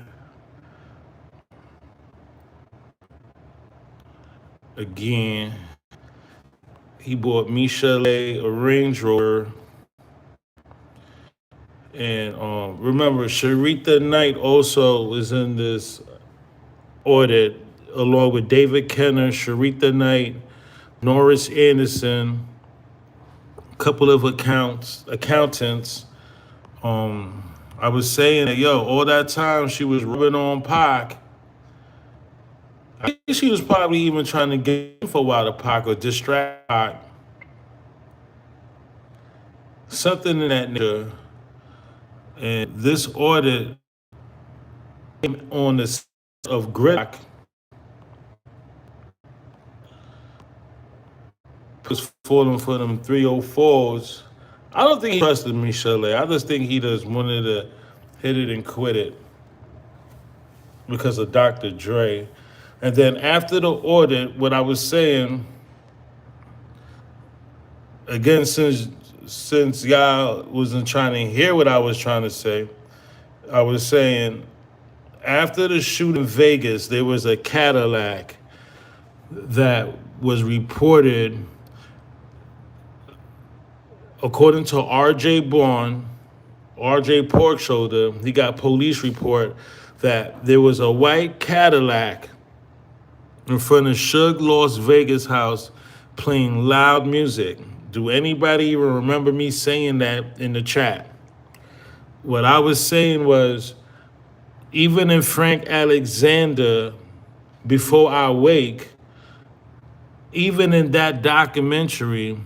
again. He bought Michel'le a Range Rover. And remember, Sharita Knight also was in this audit, along with David Kenner, Sharita Knight, Norris Anderson, a couple of accountants. I was saying that, all that time she was rubbing on Pac, I think she was probably even trying to get info out of Pac or distract Pac. Something in that nature. And this audit came on the side of Gridlock was falling for them 304s. I don't think he trusted Michel'le. I just think he just wanted to hit it and quit it because of Dr. Dre. And then after the audit, what I was saying, again, since y'all wasn't trying to hear what I was trying to say, I was saying after the shoot in Vegas, there was a Cadillac that was reported, according to R.J. Bourne, R.J. Pork Shoulder. He got police report that there was a white Cadillac in front of Suge Las Vegas house playing loud music. Do anybody even remember me saying that in the chat? What I was saying was, even in Frank Alexander, Before I Wake, even in that documentary,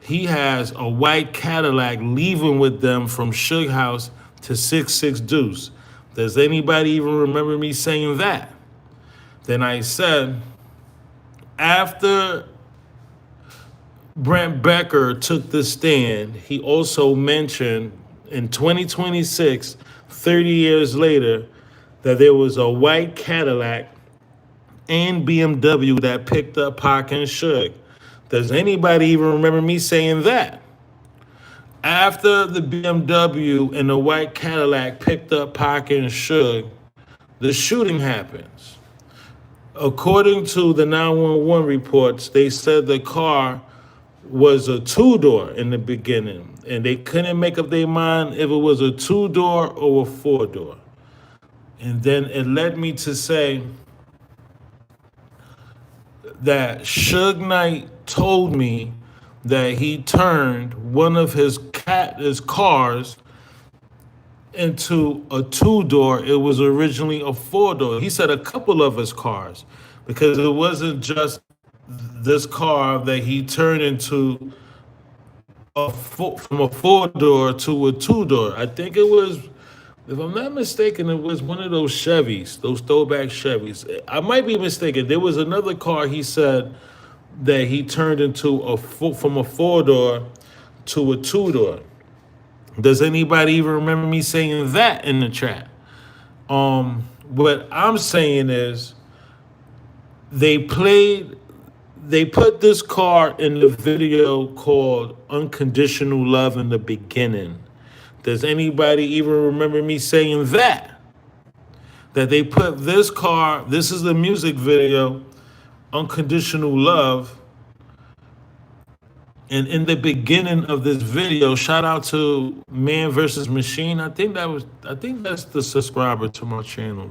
he has a white Cadillac leaving with them from Suge House to 66 Deuce. Does anybody even remember me saying that? Then I said, after Brent Becker took the stand, he also mentioned in 2026, 30 years later, that there was a white Cadillac and BMW that picked up Pac and Suge. Does anybody even remember me saying that? After the BMW and the white Cadillac picked up Pac and Suge, the shooting happens. According to the 911 reports, they said the car was a two-door in the beginning, and they couldn't make up their mind if it was a two-door or a four-door. And then it led me to say that Suge Knight told me that he turned one of his cars into a two-door. It was originally a four-door. He said a couple of his cars, because it wasn't just this car that he turned into from a four-door to a two-door. I think it was, if I'm not mistaken, it was one of those Chevys, those throwback Chevys. I might be mistaken. There was another car he said that he turned into from a four-door to a two-door. Does anybody even remember me saying that in the chat? What I'm saying is they put this car in the video called Unconditional Love in the beginning. Does anybody even remember me saying that? that they put this car, this is the music video, Unconditional Love. And in the beginning of this video, shout out to Man versus Machine. I think that's the subscriber to my channel.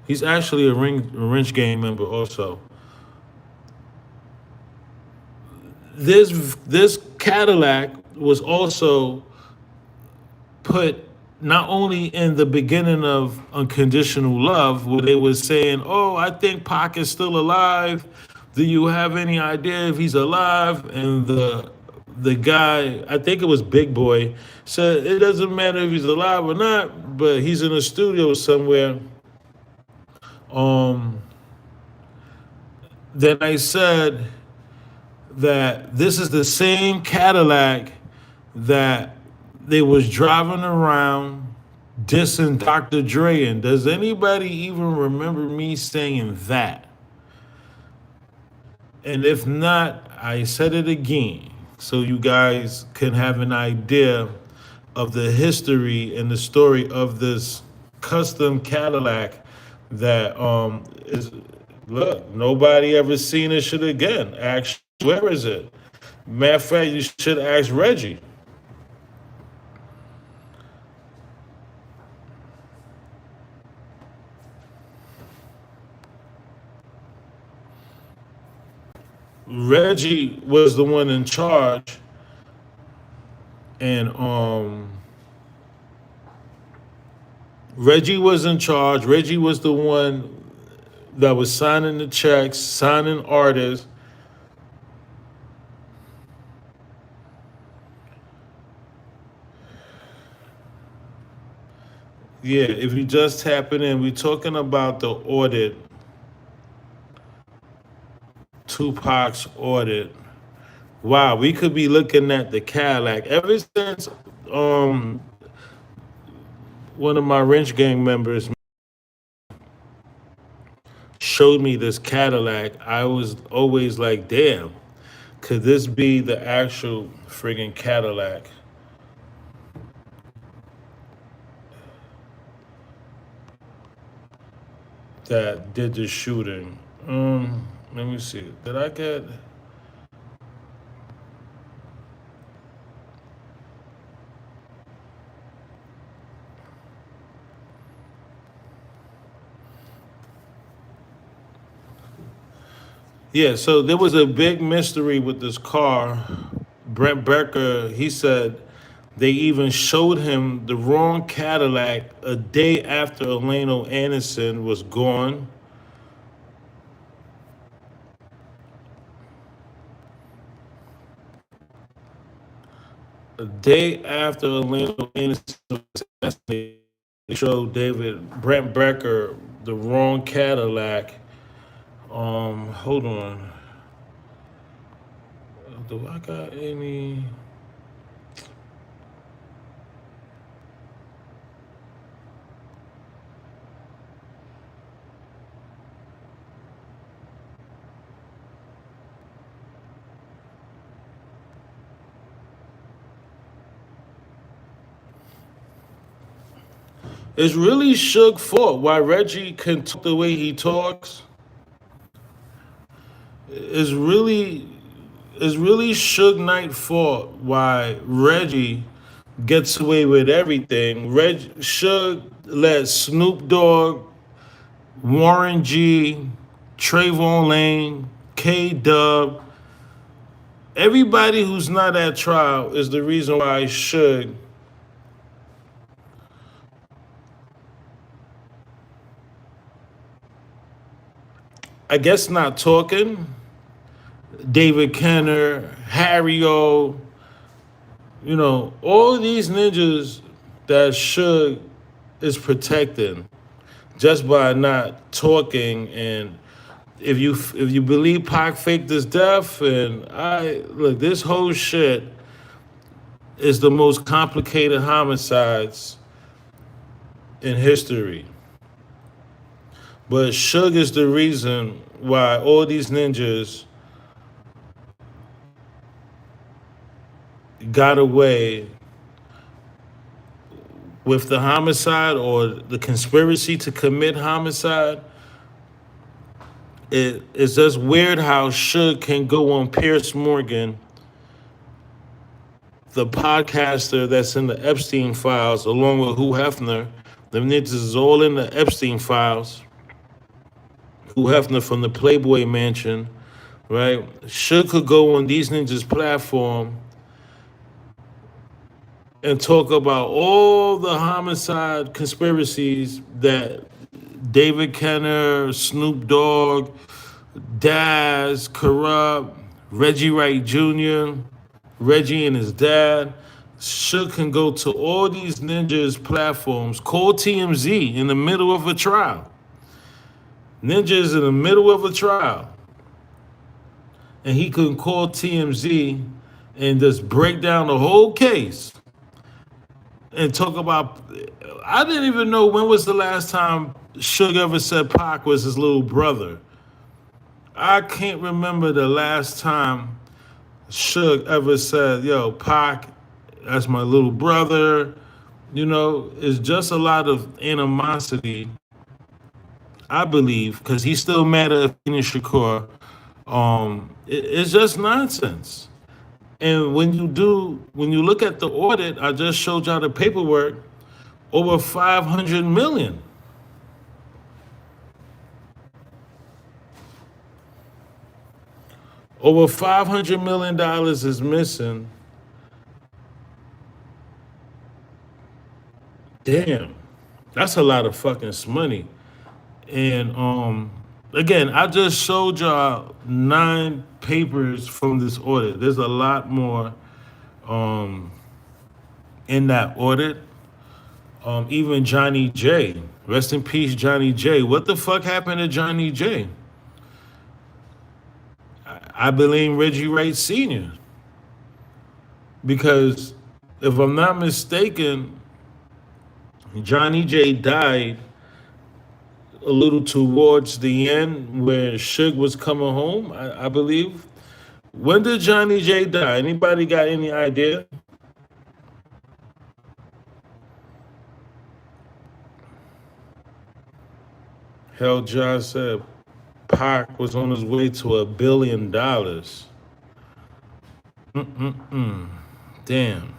He's actually a Wrench Gang member also. This Cadillac was also put not only in the beginning of Unconditional Love, where they was saying, "Oh, I think Pac is still alive. Do you have any idea if he's alive?" And the guy, I think it was Big Boy, said it doesn't matter if he's alive or not, but he's in a studio somewhere. Um, then I said that this is the same Cadillac that they was driving around dissing Dr. Dre. And does anybody even remember me saying that? And if not, I said it again so you guys can have an idea of the history and the story of this custom Cadillac that is, look, nobody ever seen this shit again. Actually, where is it? Matter of fact, you should ask Reggie. Reggie was the one in charge, and Reggie was in charge. Reggie was the one that was signing the checks, signing artists. Yeah, if you just tapping in, we're talking about the audit, Tupac's audit. Wow, we could be looking at the Cadillac ever since um one of my Wrench Gang members showed me this Cadillac. I was always like, damn, could this be the actual friggin' Cadillac that did the shooting? Let me see. Did I get? Yeah, so there was a big mystery with this car. Brent Becker, he said they even showed him the wrong Cadillac a day after Eleno Anderson was gone. A day after Eleno Anderson was assassinated, they showed Brent Becker the wrong Cadillac. Hold on. Do I got any? It's really Suge fault why Reggie can talk the way he talks. It's really Suge Knight fault why Reggie gets away with everything. Suge let Snoop Dogg, Warren G, Trayvon Lane, K Dub, everybody who's not at trial is the reason why Suge I guess not talking. David Kenner, Harry O, all of these ninjas that Suge is protecting just by not talking. And if you believe Pac faked his death, and I look, this whole shit is the most complicated homicides in history. But Suge is the reason why all these ninjas got away with the homicide or the conspiracy to commit homicide. It's just weird how Suge can go on Pierce Morgan, the podcaster that's in the Epstein files, along with Hugh Hefner. Them niggas is all in the Epstein files. Hugh Hefner from the Playboy Mansion, right? Suge could go on these ninjas' platform and talk about all the homicide conspiracies that David Kenner, Snoop Dogg, Daz, Corrupt, Reggie Wright Jr., Reggie and his dad. Suge can go to all these ninjas' platforms, call TMZ in the middle of a trial. Ninjas in the middle of a trial. And he can call TMZ and just break down the whole case and talk about. I didn't even know when was the last time Suge ever said Pac was his little brother. I can't remember the last time Suge ever said, yo, Pac, that's my little brother. You know, it's just a lot of animosity, I believe, because he's still mad at Shakur. It's just nonsense. And when you look at the audit, I just showed y'all the paperwork, over 500 million. Over $500 million is missing. Damn, that's a lot of fucking money. And again, I just showed y'all 9 papers from this audit. There's a lot more in that audit. Even Johnny J. Rest in peace, Johnny J. What the fuck happened to Johnny J? I blame Reggie Wright Sr. Because if I'm not mistaken, Johnny J died a little towards the end where Suge was coming home, I believe. When did Johnny J die? Anybody got any idea? Hell, John said Pac was on his way to $1 billion. Damn.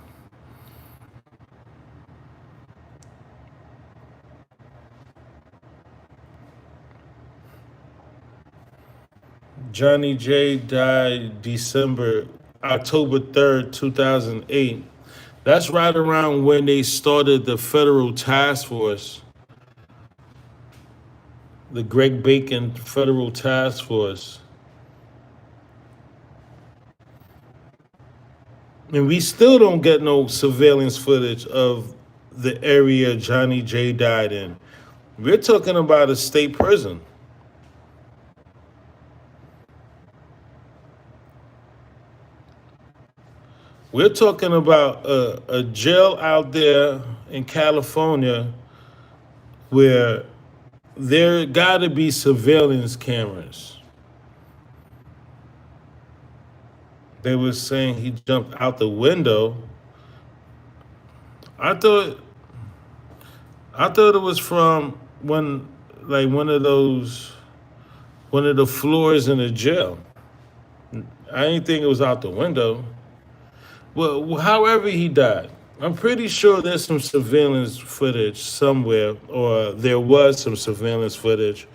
Johnny J died October 3rd, 2008. That's right around when they started the federal task force, the Greg Bacon federal task force. And we still don't get no surveillance footage of the area Johnny J died in. We're talking about a state prison. We're talking about a jail out there in California where there got to be surveillance cameras. They were saying he jumped out the window. I thought it was from one of the floors in the jail. I didn't think it was out the window. Well, however he died, I'm pretty sure there's some surveillance footage somewhere, or there was some surveillance footage.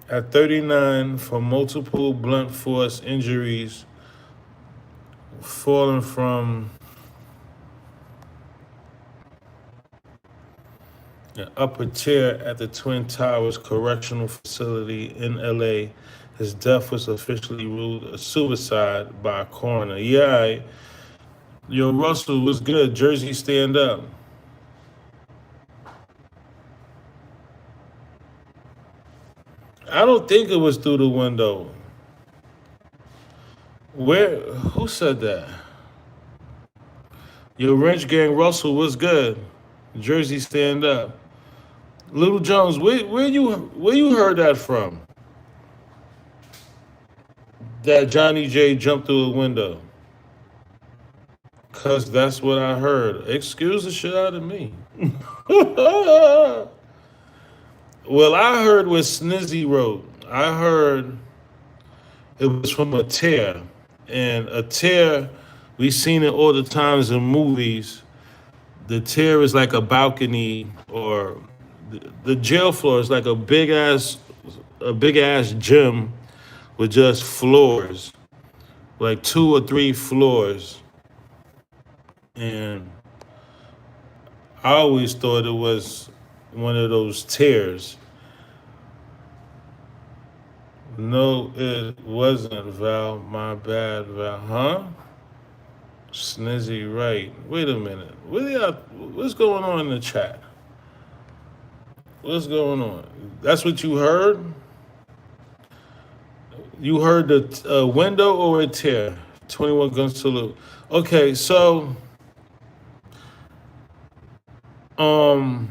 At 39, for multiple blunt force injuries, falling from an upper tier at the Twin Towers Correctional Facility in LA. His death was officially ruled a suicide by a coroner. Yeah, yo, Russell, what's good? Jersey, stand up. I don't think it was through the window. Who said that? Yo, Wrench Gang Russell, what's good? Jersey, stand up. Little Jones, where you heard that from? That Johnny J jumped through a window. Cause that's what I heard. Excuse the shit out of me. Well, I heard what Snizzy wrote. I heard it was from a tear. And a tear, we seen it all the times in movies. The tear is like a balcony, or the jail floor is like a big ass gym with just floors, like 2 or 3 floors. And I always thought it was one of those tears. No, it wasn't, Val. My bad, Val. Huh? Snizzy, right. Wait a minute. What's going on in the chat? What's going on? That's what you heard? You heard the window or a tear? 21 gun salute. Okay, so um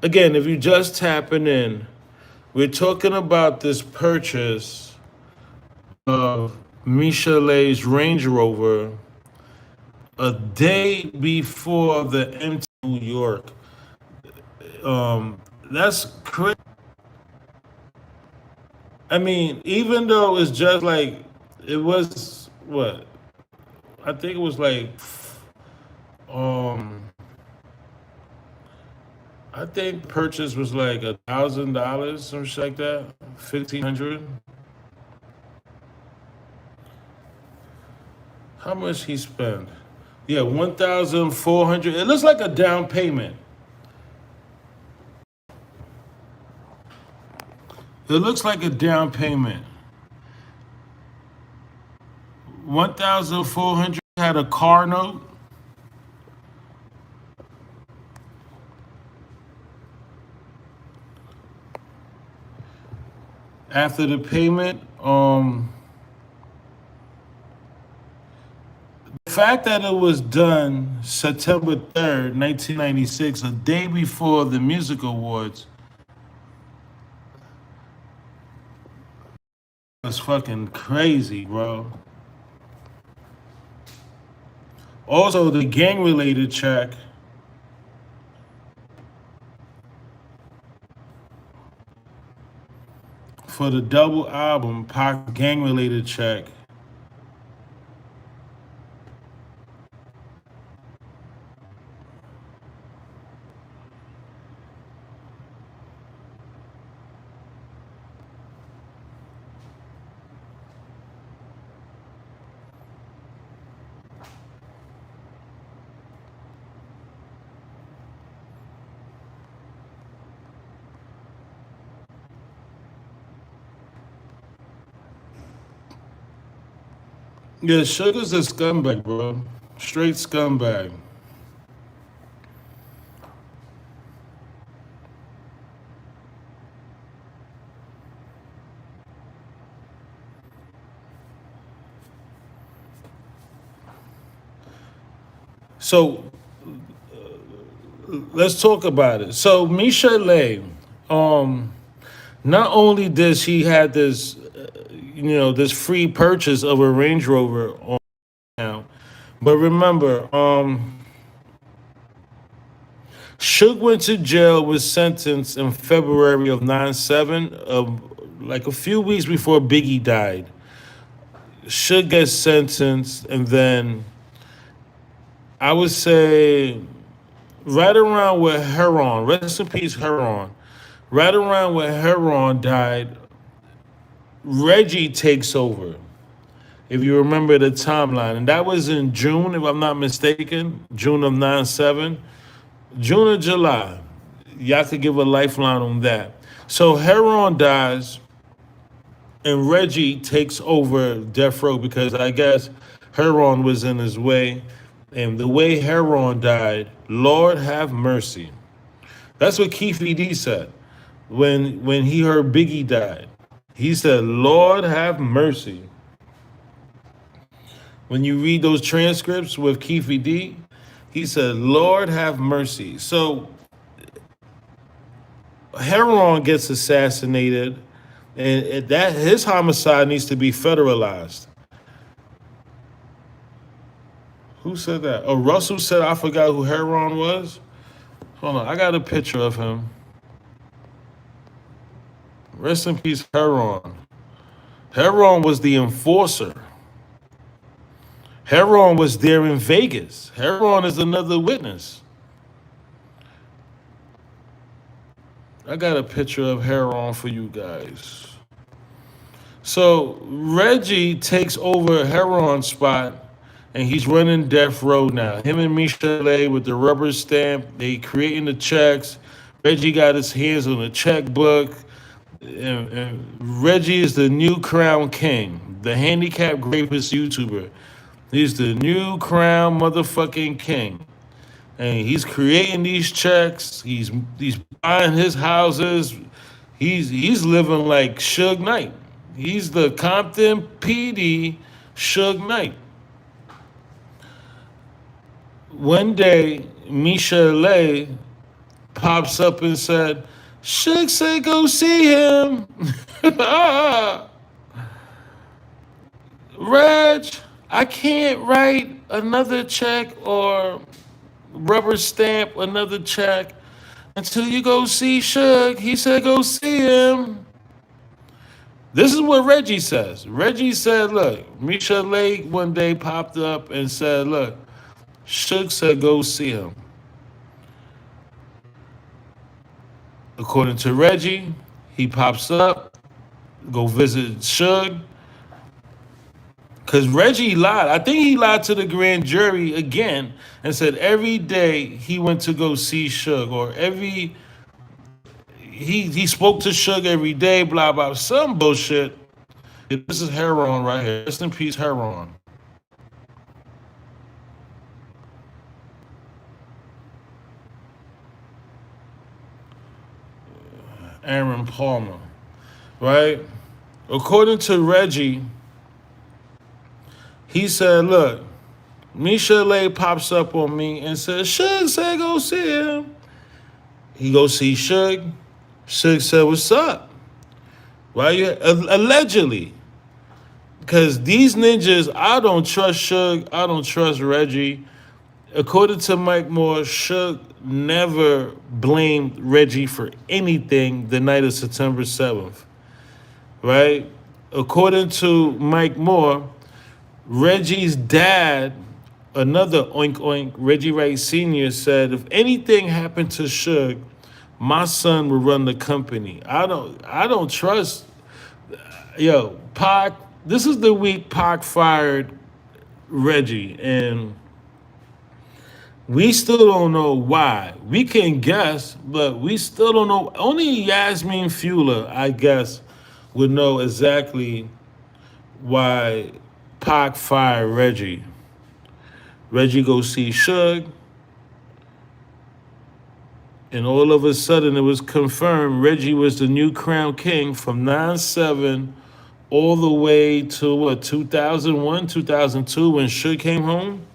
again, if you just tapping in, we're talking about this purchase of Michel'le's Range Rover a day before the MTV New York. That's crazy. I mean, even though it's just like it was what I think it was like um I think purchase was like $1,000, some shit like that, 1,500. How much he spent? Yeah, 1,400. It looks like a down payment. It looks like a down payment. 1,400 had a car note. After the payment, the fact that it was done September 3rd, 1996, a day before the music awards, was fucking crazy, bro. Also, the gang related check for the double album, Pac gang related check. Yeah, Sugar's a scumbag, bro. Straight scumbag. So let's talk about it. So Michel'le, not only does she had this, this free purchase of a Range Rover on now, but remember, Suge went to jail, was sentenced in February of 97, like a few weeks before Biggie died. Suge gets sentenced, and then I would say right around where Heron, rest in peace, Heron, right around where Heron died, Reggie takes over. If you remember the timeline, and that was in June, if I'm not mistaken, June of 97, June or July. Y'all could give a lifeline on that. So Heron dies, and Reggie takes over Death Row because I guess Heron was in his way. And the way Heron died, Lord have mercy. That's what Keith D said when he heard Biggie died. He said, Lord have mercy. When you read those transcripts with Keith D, he said, Lord have mercy. So Heron gets assassinated, and that his homicide needs to be federalized. Who said that? Oh, Russell said I forgot who Heron was. Hold on, I got a picture of him. Rest in peace, Heron. Heron was the enforcer. Heron was there in Vegas. Heron is another witness. I got a picture of Heron for you guys. So Reggie takes over Heron's spot, and he's running Death Row now. Him and Michel'le with the rubber stamp, they creating the checks. Reggie got his hands on the checkbook. And Reggie is the new crown king, the handicapped rapist YouTuber. He's the new crown motherfucking king. And he's creating these checks. He's buying his houses. He's living like Suge Knight. He's the Compton PD Suge Knight. One day, Michel'le pops up and said, Suge said go see him. Reg, I can't write another check or rubber stamp another check until you go see Suge. He said go see him. This is what Reggie says. Reggie said, look, Michel'le one day popped up and said, look, Suge said go see him. According to Reggie, he pops up, go visit Suge. Because Reggie lied. I think he lied to the grand jury again and said every day he went to go see Suge, or he spoke to Suge every day, blah, blah, some bullshit. This is Heron right here. Rest in peace, Heron. Aaron Palmer, right? According to Reggie, he said, look, Michel'le pops up on me and says, Suge said go see him. He go see Suge. Suge said, what's up? Why you, allegedly. Because these ninjas, I don't trust Suge, I don't trust Reggie. According to Mike Moore, Suge never blamed Reggie for anything the night of September 7th, right? According to Mike Moore, Reggie's dad, another oink oink, Reggie Wright Sr., said, if anything happened to Suge, my son would run the company. I don't trust, Pac, this is the week Pac fired Reggie, and we still don't know why. We can guess, but we still don't know. Only Yasmin Fuller, I guess, would know exactly why Pac fired Reggie. Reggie go see Suge, and all of a sudden it was confirmed Reggie was the new crown king from 9/7 all the way to what, 2001, 2002 when Suge came home.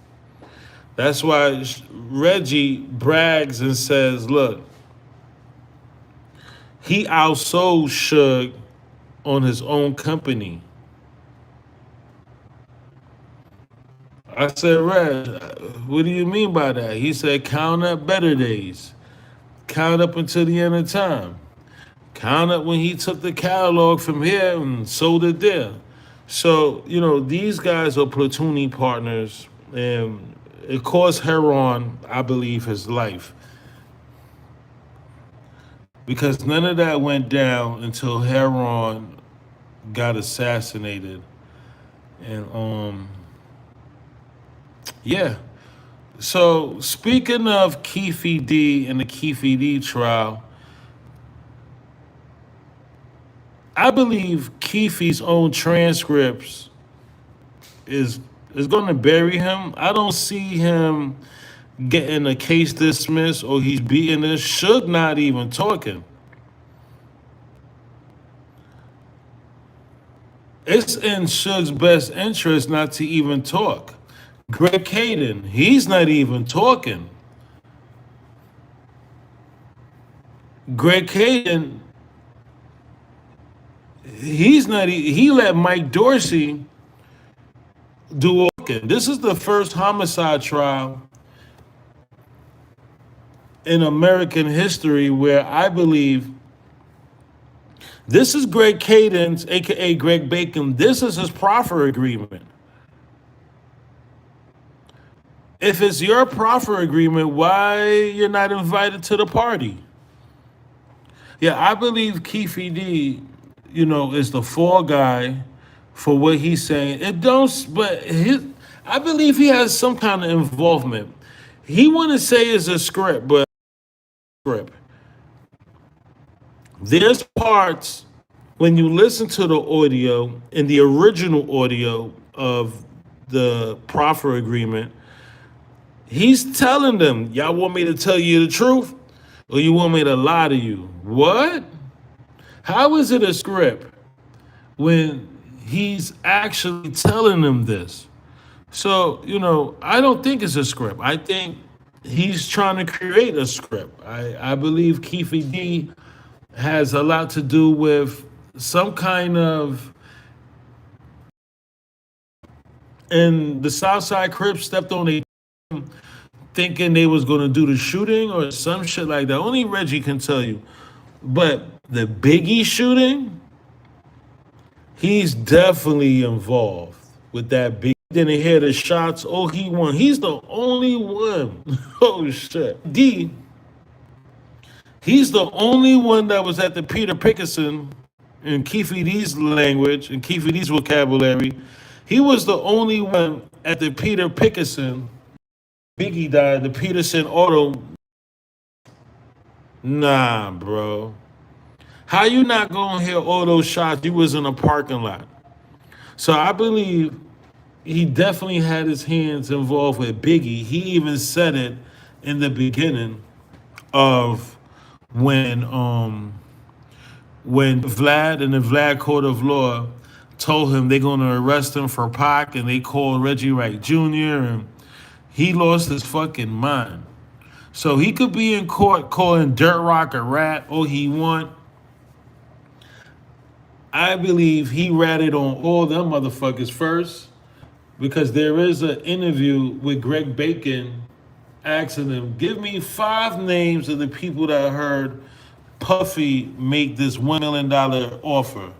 That's why Reggie brags and says, look, he outsold Suge on his own company. I said, Reg, what do you mean by that? He said, count up better days. Count up until the end of time. Count up when he took the catalog from here and sold it there. So, these guys are platooning partners, and it cost Heron, I believe, his life. Because none of that went down until Heron got assassinated. And, yeah. So, speaking of Keefe D and the Keefe D trial, I believe Keefe's own transcripts is going to bury him. I don't see him getting a case dismissed or he's beating this. Suge not even talking. It's in Suge's best interest not to even talk. Greg Caden, he's not even talking. Greg Caden, he let Mike Dorsey do walking. This is the first homicide trial in American history where I believe this is Greg Caden's, aka Greg Bacon. This is his proffer agreement. If it's your proffer agreement, why you're not invited to the party? Yeah, I believe Keefe D, is the fall guy for what he's saying. It don't, but I believe he has some kind of involvement. He want to say it's a script, but script. There's parts when you listen to the audio, in the original audio of the proffer agreement, he's telling them, y'all want me to tell you the truth or you want me to lie to you? What? How is it a script when he's actually telling them this? So, I don't think it's a script. I think he's trying to create a script. I believe Keefe D has a lot to do with some kind of, and the Southside Crips stepped on a thinking they was going to do the shooting or some shit like that. Only Reggie can tell you. But the Biggie shooting, he's definitely involved with that big. Didn't hear the shots. Oh, he won. He's the only one. Oh, shit. D, he's the only one that was at the Peter Pickerson in Keefe D's language, in Keefe D's vocabulary. He was the only one at the Peter Pickerson. Biggie died, the Peterson Auto. Nah, bro. How you not gonna hear all those shots? You was in a parking lot. So I believe he definitely had his hands involved with Biggie. He even said it in the beginning of when Vlad and the Vlad Court of Law told him they're gonna arrest him for Pac, and they called Reggie Wright Jr. and he lost his fucking mind. So he could be in court calling Dirt Rock a rat all he want. I believe he ratted on all them motherfuckers first, because there is an interview with Greg Bacon asking him, give me 5 names of the people that heard Puffy make this $1 million offer.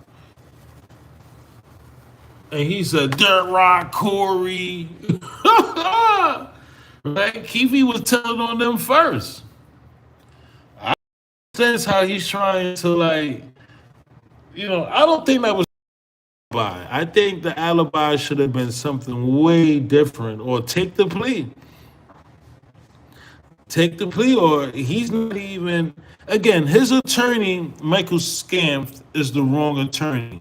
And he said, Dirt Rock, Corey. Right? Keefe was telling on them first. I sense how he's trying to, I don't think that was alibi. I think the alibi should have been something way different. Or take the plea. Take the plea, or he's not even, again, his attorney, Michael Scampf, is the wrong attorney.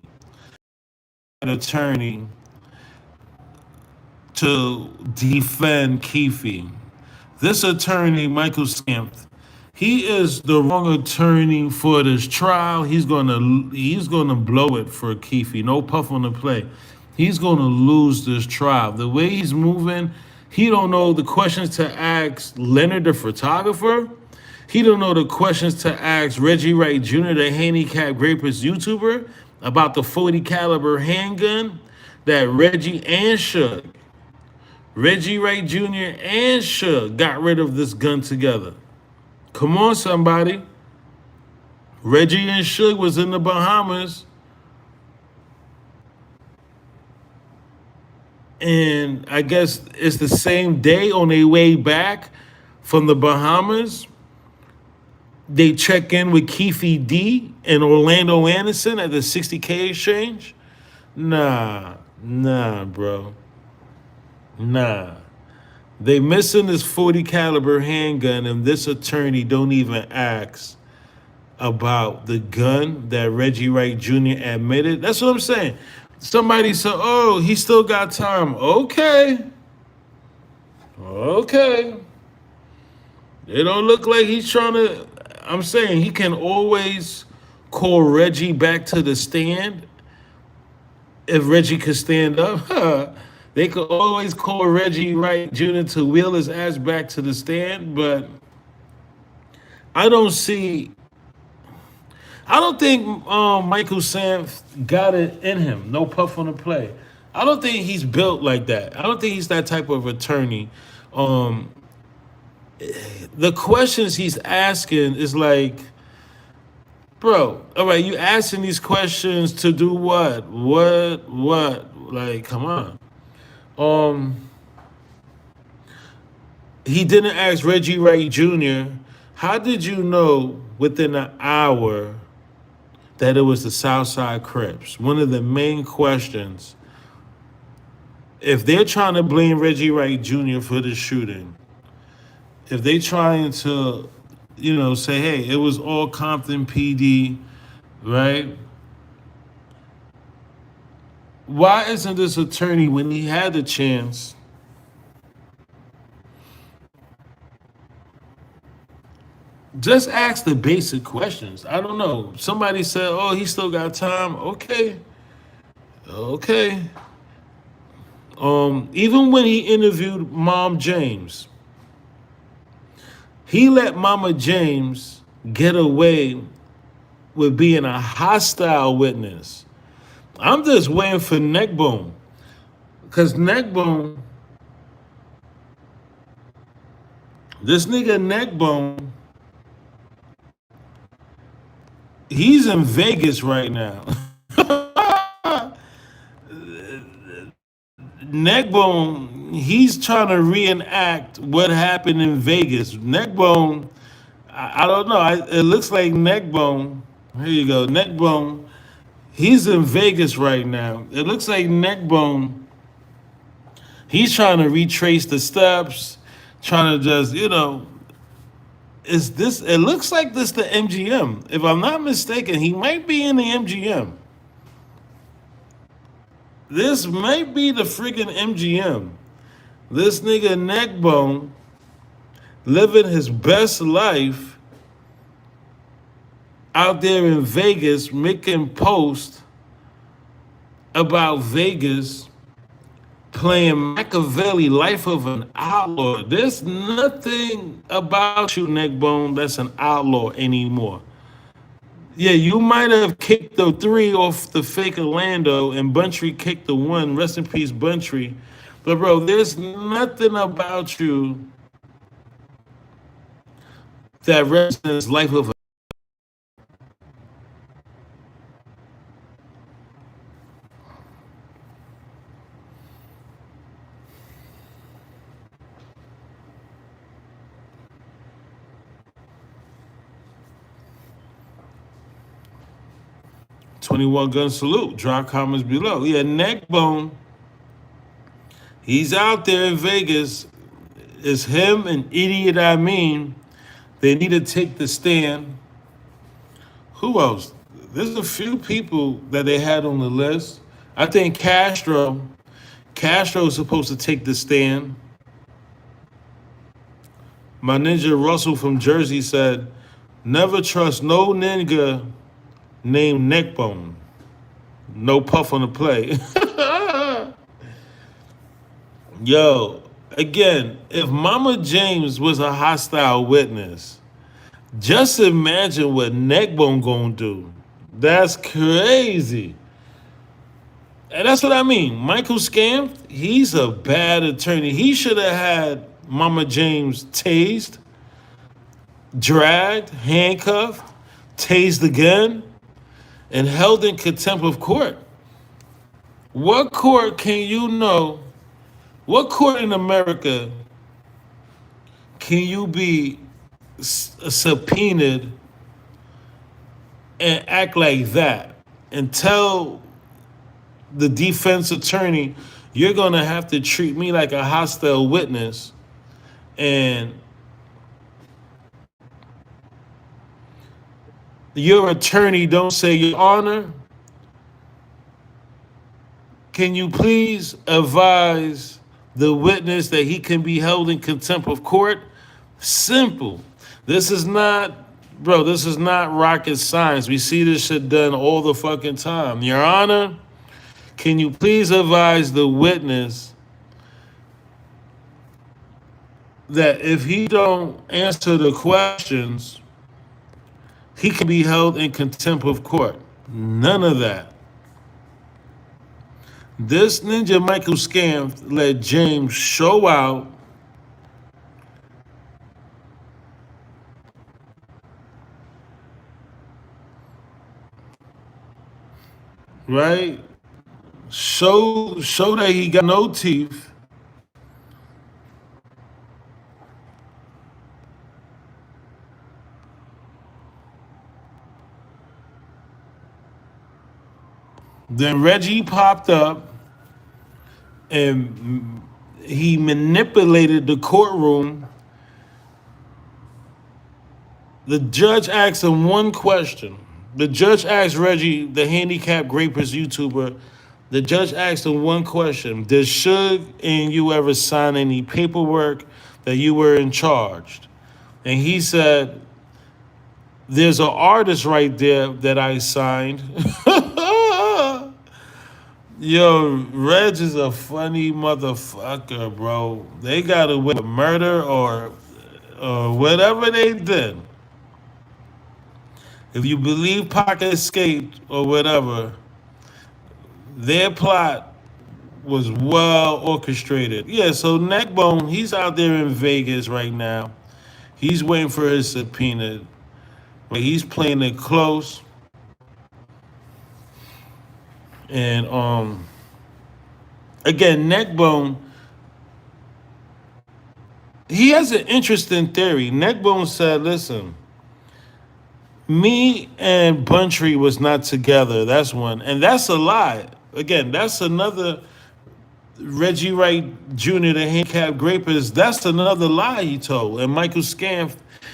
An attorney to defend Keefe. This attorney, Michael Scampf, he is the wrong attorney for this trial. He's gonna blow it for Keefe. No puff on the play. He's gonna lose this trial. The way he's moving, he don't know the questions to ask Leonard the photographer. He don't know the questions to ask Reggie Wright Jr., the handicapped rapist YouTuber, about the 40 caliber handgun that Reggie and Suge, Reggie Wright Jr. and Suge got rid of this gun together. Come on, somebody. Reggie and Suge was in the Bahamas, and I guess it's the same day on their way back from the Bahamas. They check in with Keefe D and Orlando Anderson at the 60K exchange. Nah, bro. Nah. They missing this 40 caliber handgun, and this attorney don't even ask about the gun that Reggie Wright Jr. admitted. That's what I'm saying. Somebody said, oh, he still got time. Okay. It don't look like he's trying to. I'm saying he can always call Reggie back to the stand. If Reggie could stand up, they could always call Reggie Wright Jr. to wheel his ass back to the stand. But I don't see I don't think Michael Sam got it in him. No puff on the play. I don't think he's built like that. I don't think he's that type of attorney. Um, the questions he's asking is like, bro, all right, you asking these questions to do what? What? Like, come on. Um, he didn't ask Reggie Wright Jr., how did you know within an hour that it was the Southside Crips? One of the main questions. If they're trying to blame Reggie Wright Jr. for the shooting, if they trying to, say, hey, it was all Compton PD, right? Why isn't this attorney, when he had the chance, just ask the basic questions? I don't know. Somebody said, oh, he still got time. Okay. Okay. Even when he interviewed Mom James, he let Mama James get away with being a hostile witness. I'm just waiting for Neckbone. Because Neckbone, this nigga Neckbone, he's in Vegas right now. Neckbone, he's trying to reenact what happened in Vegas. Neckbone, I don't know. It looks like Neckbone. Here you go, Neckbone. He's in Vegas right now. It looks like Neckbone. He's trying to retrace the steps, trying to just, is this? It looks like this the MGM. If I'm not mistaken, he might be in the MGM. This might be the friggin' MGM. This nigga Neckbone living his best life out there in Vegas, making posts about Vegas, playing Machiavelli, Life of an Outlaw. There's nothing about you, Neckbone, that's an outlaw anymore. Yeah, you might have kicked the 3 off the fake Orlando and Buntry kicked the 1. Rest in peace, Buntry. But bro, there's nothing about you that represents Life of a 21 gun salute. Drop comments below. Yeah, Neckbone. He's out there in Vegas. It's him and Idiot I Mean. They need to take the stand. Who else? There's a few people that they had on the list. I think Castro is supposed to take the stand. My ninja Russell from Jersey said, never trust no nigga named Neckbone. No puff on the play. Yo, again, if Mama James was a hostile witness, just imagine what Neckbone gonna do. That's crazy. And that's what I mean. Michael Scamp, he's a bad attorney. He should have had Mama James tased, dragged, handcuffed, tased again, and held in contempt of court. What court can you know? What court in America can you be subpoenaed and act like that and tell the defense attorney, you're going to have to treat me like a hostile witness, and your attorney don't say, Your Honor, can you please advise the witness that he can be held in contempt of court? Simple. This is not rocket science. We see this shit done all the fucking time. Your Honor, can you please advise the witness that if he don't answer the questions, he can be held in contempt of court. None of that. This ninja Michael scam let James show out, right? Show that he got no teeth. Then Reggie popped up and he manipulated the courtroom. The judge asked him one question. The judge asked Reggie, the handicapped rapist YouTuber, the judge asked him one question. Did Suge and you ever sign any paperwork that you were in charge? And he said, there's an artist right there that I signed. Yo, Reg is a funny motherfucker, bro. They got to win murder or whatever they did. If you believe Pac escaped or whatever, their plot was well orchestrated. Yeah, so Neckbone, he's out there in Vegas right now. He's waiting for his subpoena. He's playing it close. And again, Neckbone, he has an interesting theory. Neckbone said, listen, me and Buntree was not together. That's one. And that's a lie. Again, that's another Reggie Wright Jr., the handicapped rapist. That's another lie he told. And Michael Scamp,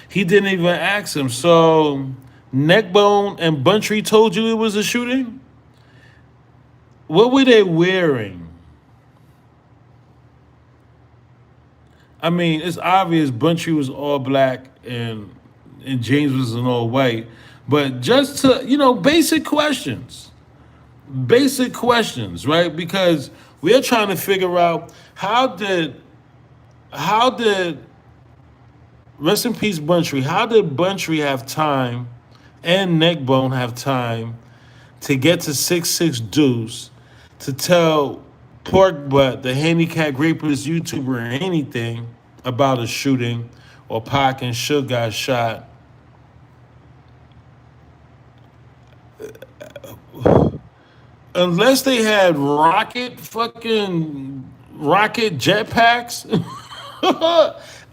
he didn't even ask him. So Neckbone and Buntree told you it was a shooting? What were they wearing? I mean, it's obvious Buntree was all black and James was in all white. But just to, basic questions. Basic questions, right? Because we're trying to figure out how did rest in peace Buntree, how did Buntree have time and Neckbone have time to get to 6'6" Deuce to tell Pork Butt, the handicapped rapist YouTuber, or anything about a shooting or Pac and Suge got shot? Unless they had rocket jetpacks,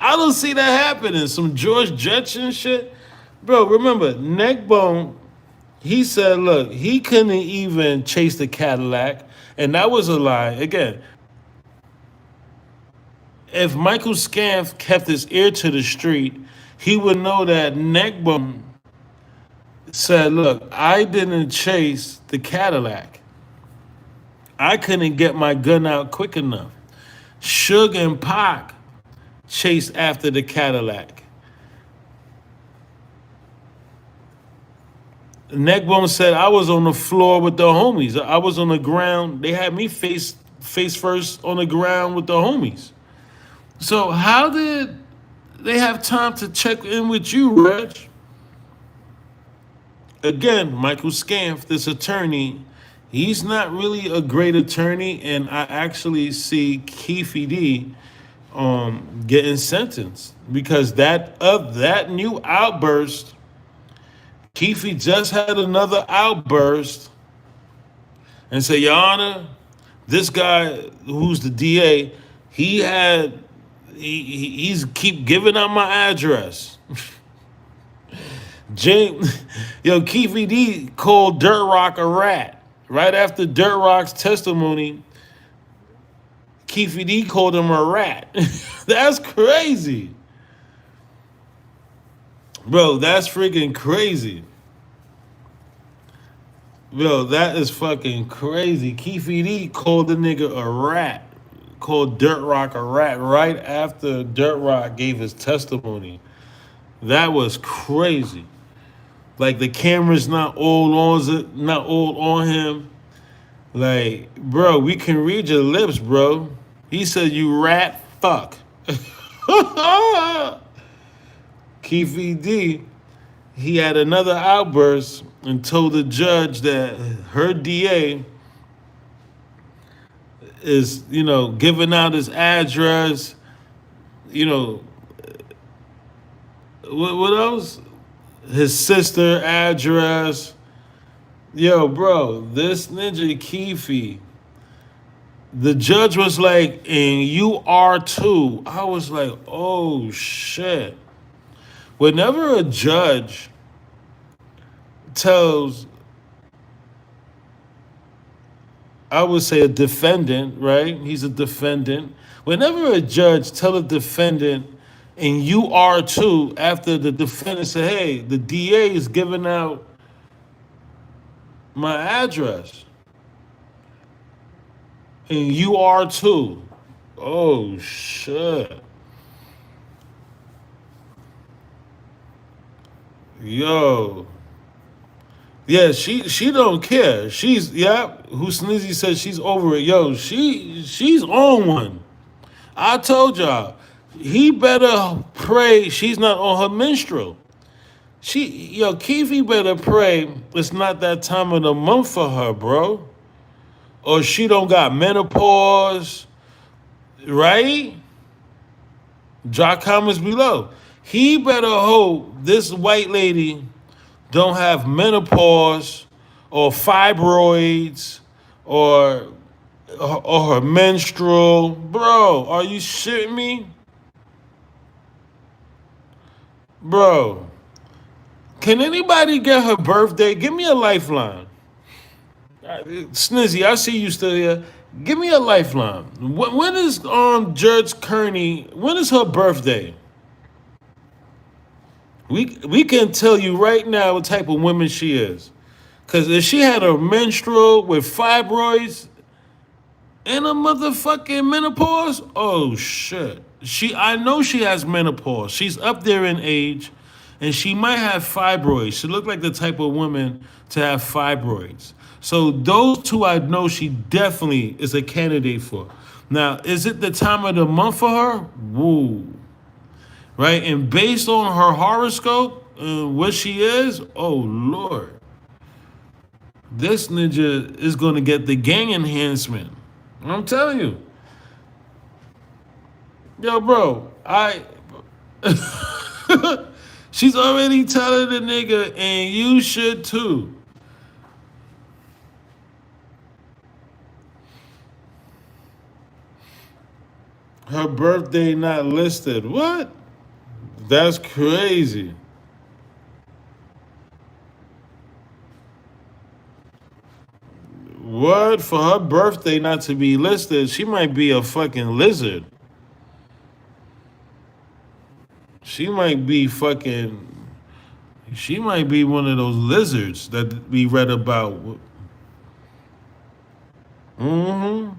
I don't see that happening. Some George Jetson shit. Bro, remember, Neckbone, he said, look, he couldn't even chase the Cadillac, and that was a lie. Again, if Michael Scamp kept his ear to the street, he would know that Neckbone said, look, I didn't chase the Cadillac. I couldn't get my gun out quick enough. Suge and Pac chased after the Cadillac. Neckbone said, I was on the floor with the homies. I was on the ground. They had me face first on the ground with the homies. So how did they have time to check in with you, Reg? Again, Michael Scamp, this attorney, he's not really a great attorney, and I actually see Keefe D getting sentenced because that new outburst, Keefe just had another outburst and say, Your Honor, this guy who's the DA, he's keep giving out my address. James, Keefe D called Dirt Rock a rat. Right after Dirt Rock's testimony, Keefe D called him a rat. That's crazy. Bro, that's freaking crazy. Bro, that is fucking crazy. Keefe D called the nigga a rat. Called Dirt Rock a rat right after Dirt Rock gave his testimony. That was crazy. Like the camera's not all on him. Like, bro, we can read your lips, bro. He said you rat fuck. Keefe D, he had another outburst and told the judge that her DA is, giving out his address. You know, what else? His sister address. Yo, bro, this ninja Keefe. The judge was like, and you are too. I was like, oh shit. Whenever a judge tells, I would say a defendant, right? He's a defendant. Whenever a judge tell a defendant, and you are too, after the defendant say, hey, the DA is giving out my address, and you are too. Oh shit. Yo. Yeah, she don't care. She's who Snizzy said she's over it. Yo, she's on one. I told y'all, he better pray she's not on her menstrual. Keefe better pray it's not that time of the month for her, bro. Or she don't got menopause, right? Drop comments below. He better hope this white lady don't have menopause or fibroids or her menstrual. Bro, are you shitting me? Bro, can anybody get her birthday? Give me a lifeline. Snizzy, I see you still here. Give me a lifeline. When is Judge Kearney, when is her birthday? We can tell you right now what type of woman she is. Because if she had a menstrual with fibroids and a motherfucking menopause, oh shit. I know she has menopause. She's up there in age, and she might have fibroids. She looked like the type of woman to have fibroids. So those two I know she definitely is a candidate for. Now, is it the time of the month for her? Woo. Right? And based on her horoscope, what she is, oh Lord. This ninja is going to get the gang enhancement. I'm telling you. Yo, bro, she's already telling the nigga, and you should too. Her birthday not listed. What? That's crazy. What? For her birthday not to be listed, she might be a fucking lizard. She might be one of those lizards that we read about. Mm-hmm.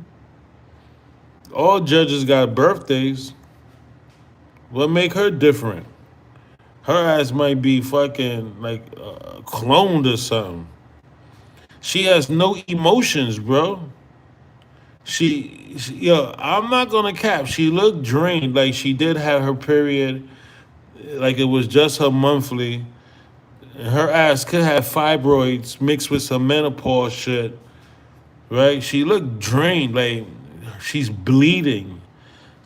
All judges got birthdays. What make her different? Her ass might be fucking like cloned or something. She has no emotions, bro. I'm not gonna cap. She looked drained, like she did have her period, like it was just her monthly. Her ass could have fibroids mixed with some menopause shit, right? She looked drained, like she's bleeding.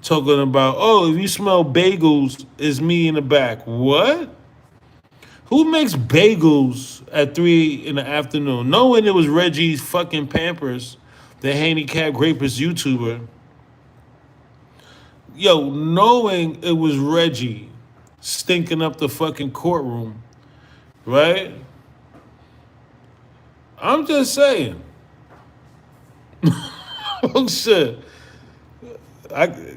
Talking about, oh, if you smell bagels, it's me in the back. What? Who makes bagels at 3 in the afternoon? Knowing it was Reggie's fucking Pampers, the handicapped rapist YouTuber. Yo, knowing it was Reggie stinking up the fucking courtroom, right? I'm just saying. Oh shit.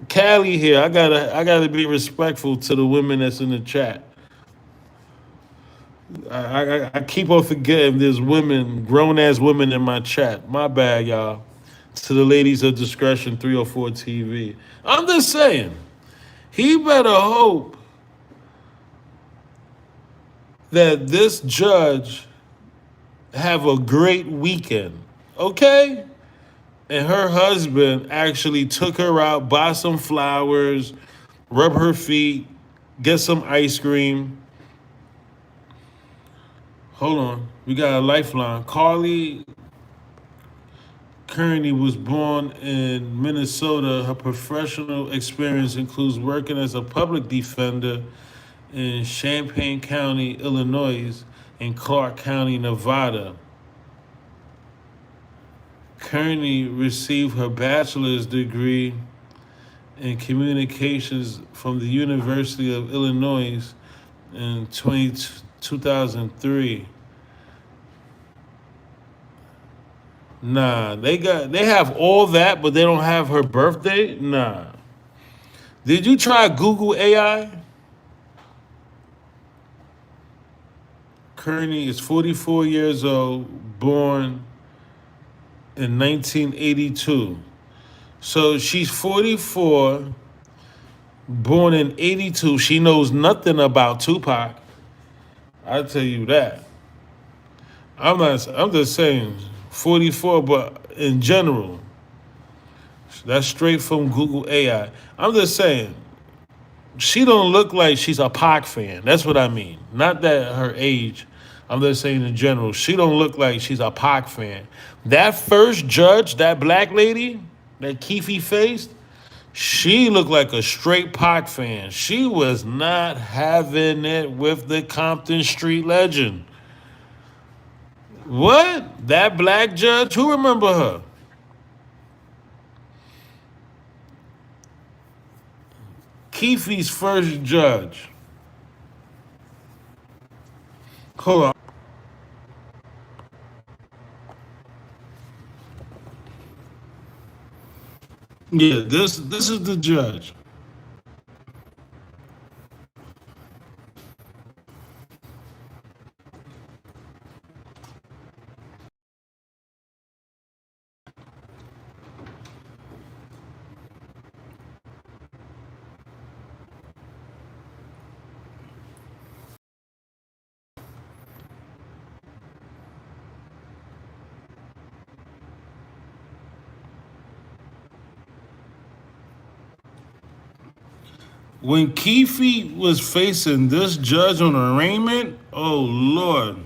Callie here. I gotta be respectful to the women that's in the chat. I keep on forgetting there's women, grown ass women in my chat. My bad, y'all. To the ladies of discretion, 304 TV. I'm just saying, he better hope that this judge have a great weekend, okay? And her husband actually took her out, buy some flowers, rub her feet, get some ice cream. Hold on. We got a lifeline. Carly Kearney was born in Minnesota. Her professional experience includes working as a public defender in Champaign County, Illinois, and Clark County, Nevada. Kearney received her bachelor's degree in communications from the University of Illinois in 2003. Nah, they have all that, but they don't have her birthday. Nah. Did you try Google AI? Kearney is 44 years old, born in 1982. So she's 44, born in 82. She knows nothing about Tupac. I tell you that. I'm not. I'm just saying 44, but in general, that's straight from Google AI. I'm just saying she don't look like she's a Pac fan. That's what I mean. Not that her age. I'm just saying in general, she don't look like she's a Pac fan. That first judge, that black lady, that Keefe faced, she looked like a straight Pac fan. She was not having it with the Compton Street legend. What? That black judge? Who remember her? Keefe's first judge. Hold on. Yeah, this is the judge. When Keefe was facing this judge on arraignment, oh Lord.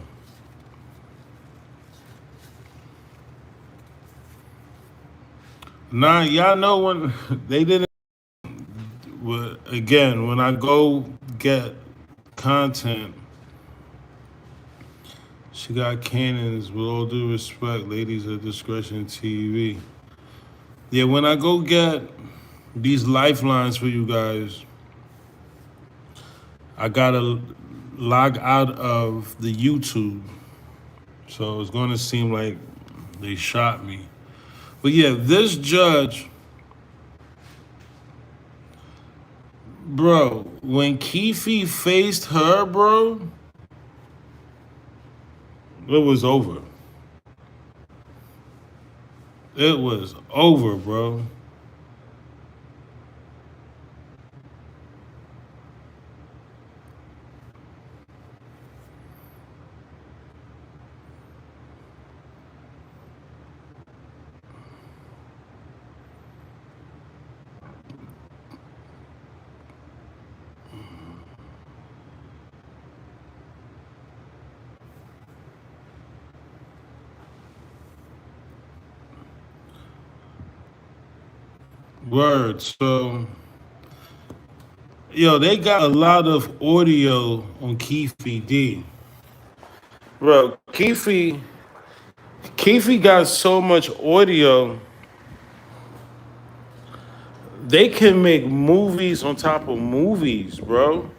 Nah, y'all know when they didn't. Again, when I go get content, she got cannons. With all due respect, ladies of discretion TV. Yeah, when I go get these lifelines for you guys, I gotta log out of the YouTube. So it's gonna seem like they shot me. But yeah, this judge, bro, when Keefe faced her, bro, it was over. It was over, bro. Word. So, yo, they got a lot of audio on Keefe D. Bro, Keefe got so much audio, they can make movies on top of movies, bro.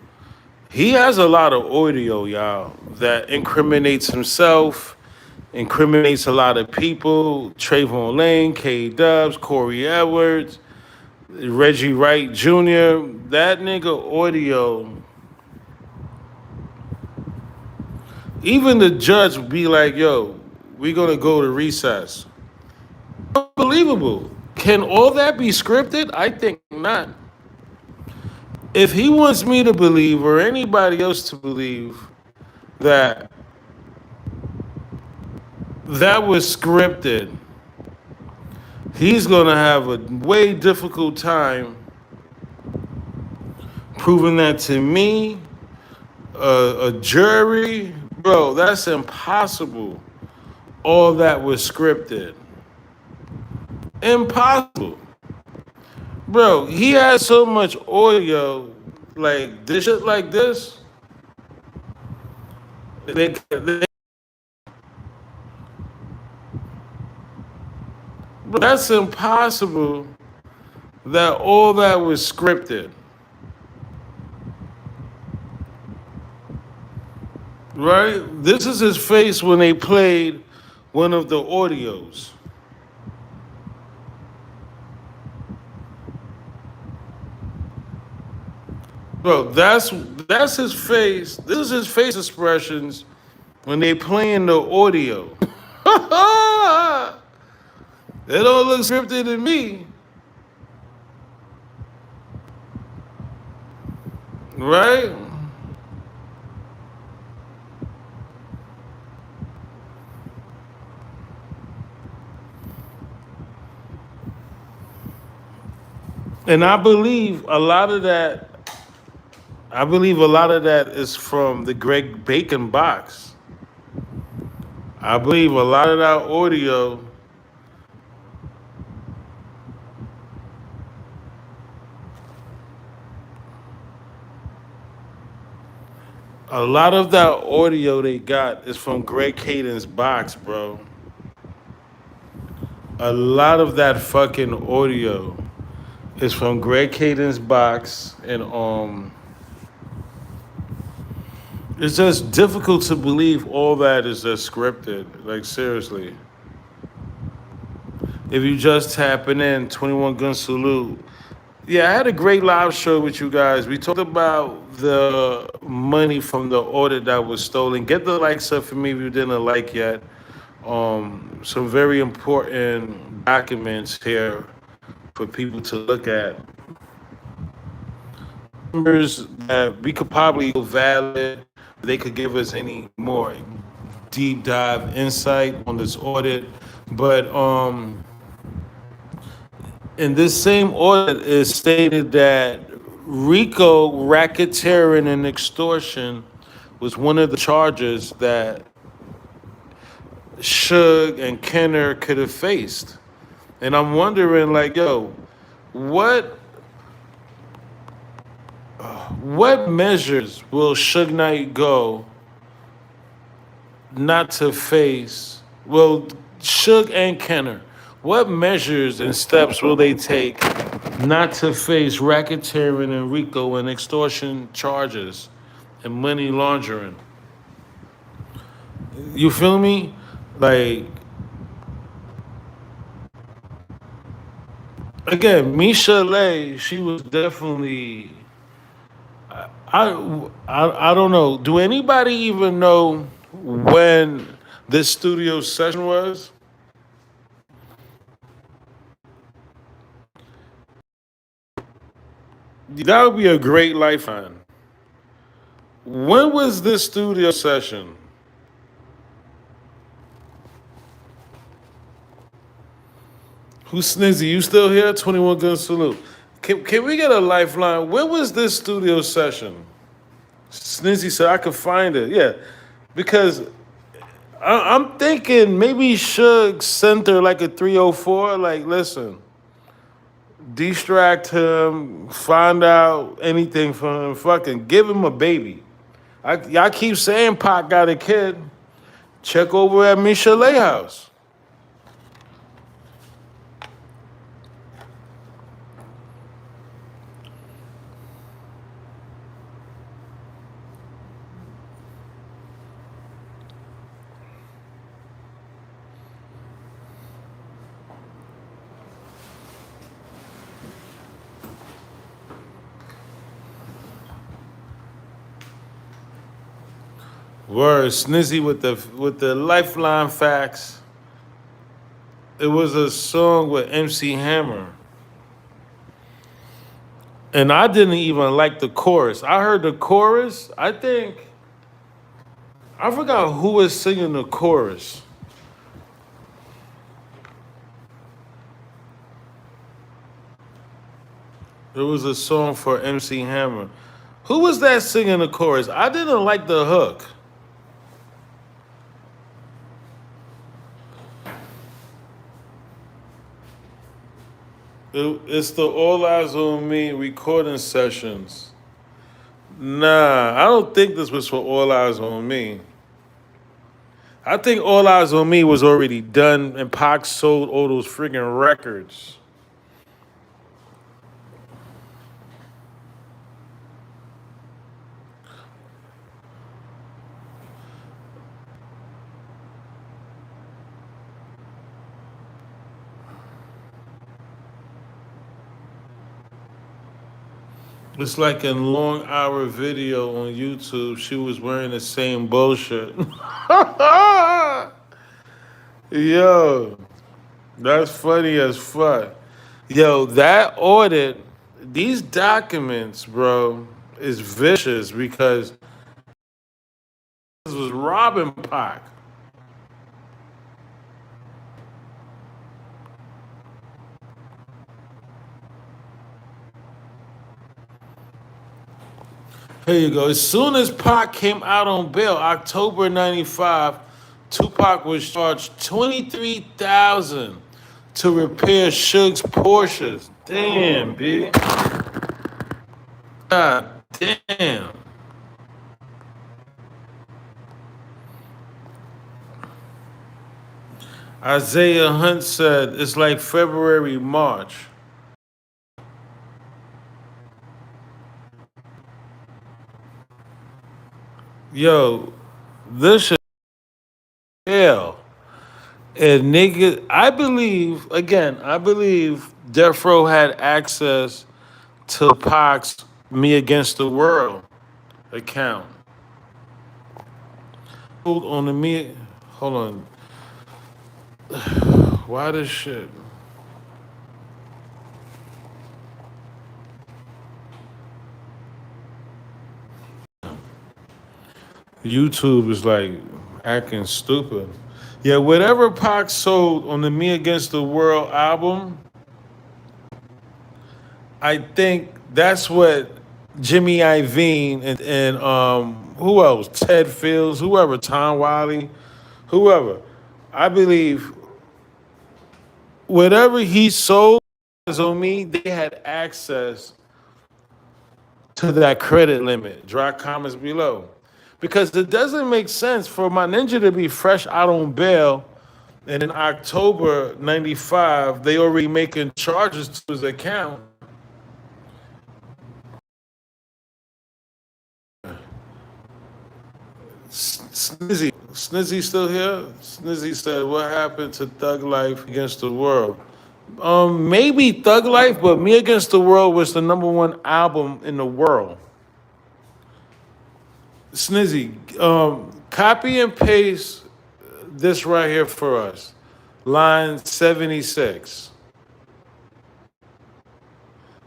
He has a lot of audio, y'all, that incriminates himself, incriminates a lot of people. Trayvon Lane, K Dubs, Corey Edwards, Reggie Wright Jr. That nigga audio, even the judge would be like, yo, we gonna go to recess. Unbelievable. Can all that be scripted? I think not. If he wants me to believe or anybody else to believe that that was scripted, he's gonna have a way difficult time proving that to me, a jury, Bro, that's impossible. All that was scripted. Impossible. Bro, he had so much audio, like this shit like this. They bro, that's impossible that all that was scripted. Right? This is his face when they played one of the audios. Bro, that's his face. This is his face expressions when they playing the audio. It don't look scripted to me, right? And I believe a lot of that. I believe a lot of that is from the Greg Bacon box. I believe a lot of that audio, a lot of that audio they got is from Greg Caden's box, bro. A lot of that fucking audio is from Greg Caden's box, and it's just difficult to believe all that is just scripted. Like seriously, if you just tapping in, 21 Gun Salute. Yeah, I had a great live show with you guys. We talked about the money from the audit that was stolen. Get the likes up for me if you didn't like yet. Some very important documents here for people to look at. Numbers that we could probably go valid. They could give us any more deep dive insight on this audit. But in this same audit, it stated that RICO racketeering and extortion was one of the charges that Suge and Kenner could have faced. And I'm wondering, like, yo, what what measures will Suge Knight go not to face? Well, Suge and Kenner, what measures and steps will they take not to face racketeering and RICO and extortion charges and money laundering? You feel me? Like, again, Michel'le, she was definitely. I don't know. Do anybody even know when this studio session was? That would be a great lifeline. When was this studio session? Who's Snizzy? You still here? 21 Gun Salute. Can we get a lifeline? When was this studio session? Snizzy said I could find it. Yeah, because I'm thinking maybe Suge sent her like a 304. Like, listen, distract him, find out anything from him, fucking give him a baby. Y'all keep saying Pac got a kid. Check over at Michel'le house. Word, Snizzy with the lifeline facts. It was a song with MC Hammer. And I didn't even like the chorus. I heard the chorus. I forgot who was singing the chorus. It was a song for MC Hammer. Who was that singing the chorus? I didn't like the hook. It's the All Eyes on Me recording sessions. Nah, I don't think this was for All Eyes on Me. I think All Eyes on Me was already done, and Pac sold all those friggin' records. It's like a long hour video on YouTube. She was wearing the same bullshit. Yo, that's funny as fuck. Yo, that audit, these documents, bro, is vicious because this was robbing Pac. Here you go. As soon as Pac came out on bail, October '95, Tupac was charged 23,000 to repair Suge's Porsches. Damn, B. God damn. Isaiah Hunt said it's like February, March. Yo, this shit hell. And nigga, I believe Death Row had access to Pac's Me Against the World account. Hold on the me, hold on. Why this shit? YouTube is like acting stupid. Yeah, whatever Pac sold on the Me Against the World album, I think that's what Jimmy Iovine and who else? Ted Fields, whoever, Tom Wiley, whoever. I believe whatever he sold on me, they had access to that credit limit. Drop comments below. Because it doesn't make sense for my ninja to be fresh out on bail and in October '95, they already making charges to his account. Snizzy still here? Snizzy said, "What happened to Thug Life Against the World?" Maybe Thug Life, but Me Against the World was the number one album in the world. Snizzy, copy and paste this right here for us. Line 76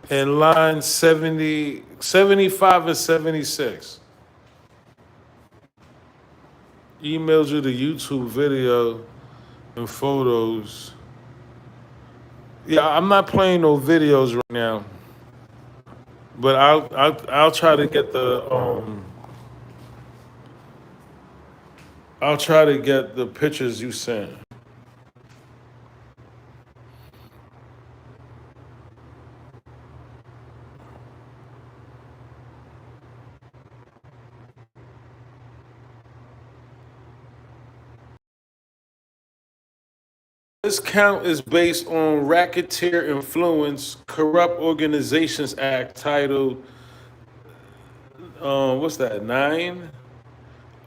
and line 70, 75 and 76. Emailed you the YouTube video and photos. Yeah, I'm not playing no videos right now, but I'll try to get I'll try to get the pictures you sent. This count is based on Racketeer Influence Corrupt Organizations Act titled what's that, 9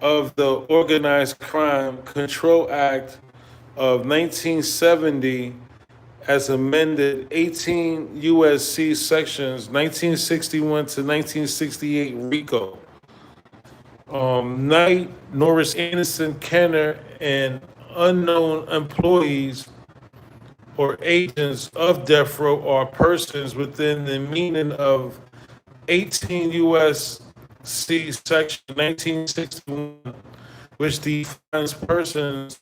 of the Organized Crime Control Act of 1970 as amended 18 USC sections 1961 to 1968 RICO. Knight, Norris Anderson, Kenner, and unknown employees or agents of death row are persons within the meaning of 18 U.S.C. Section 1961, which defines persons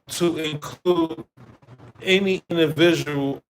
to include any individual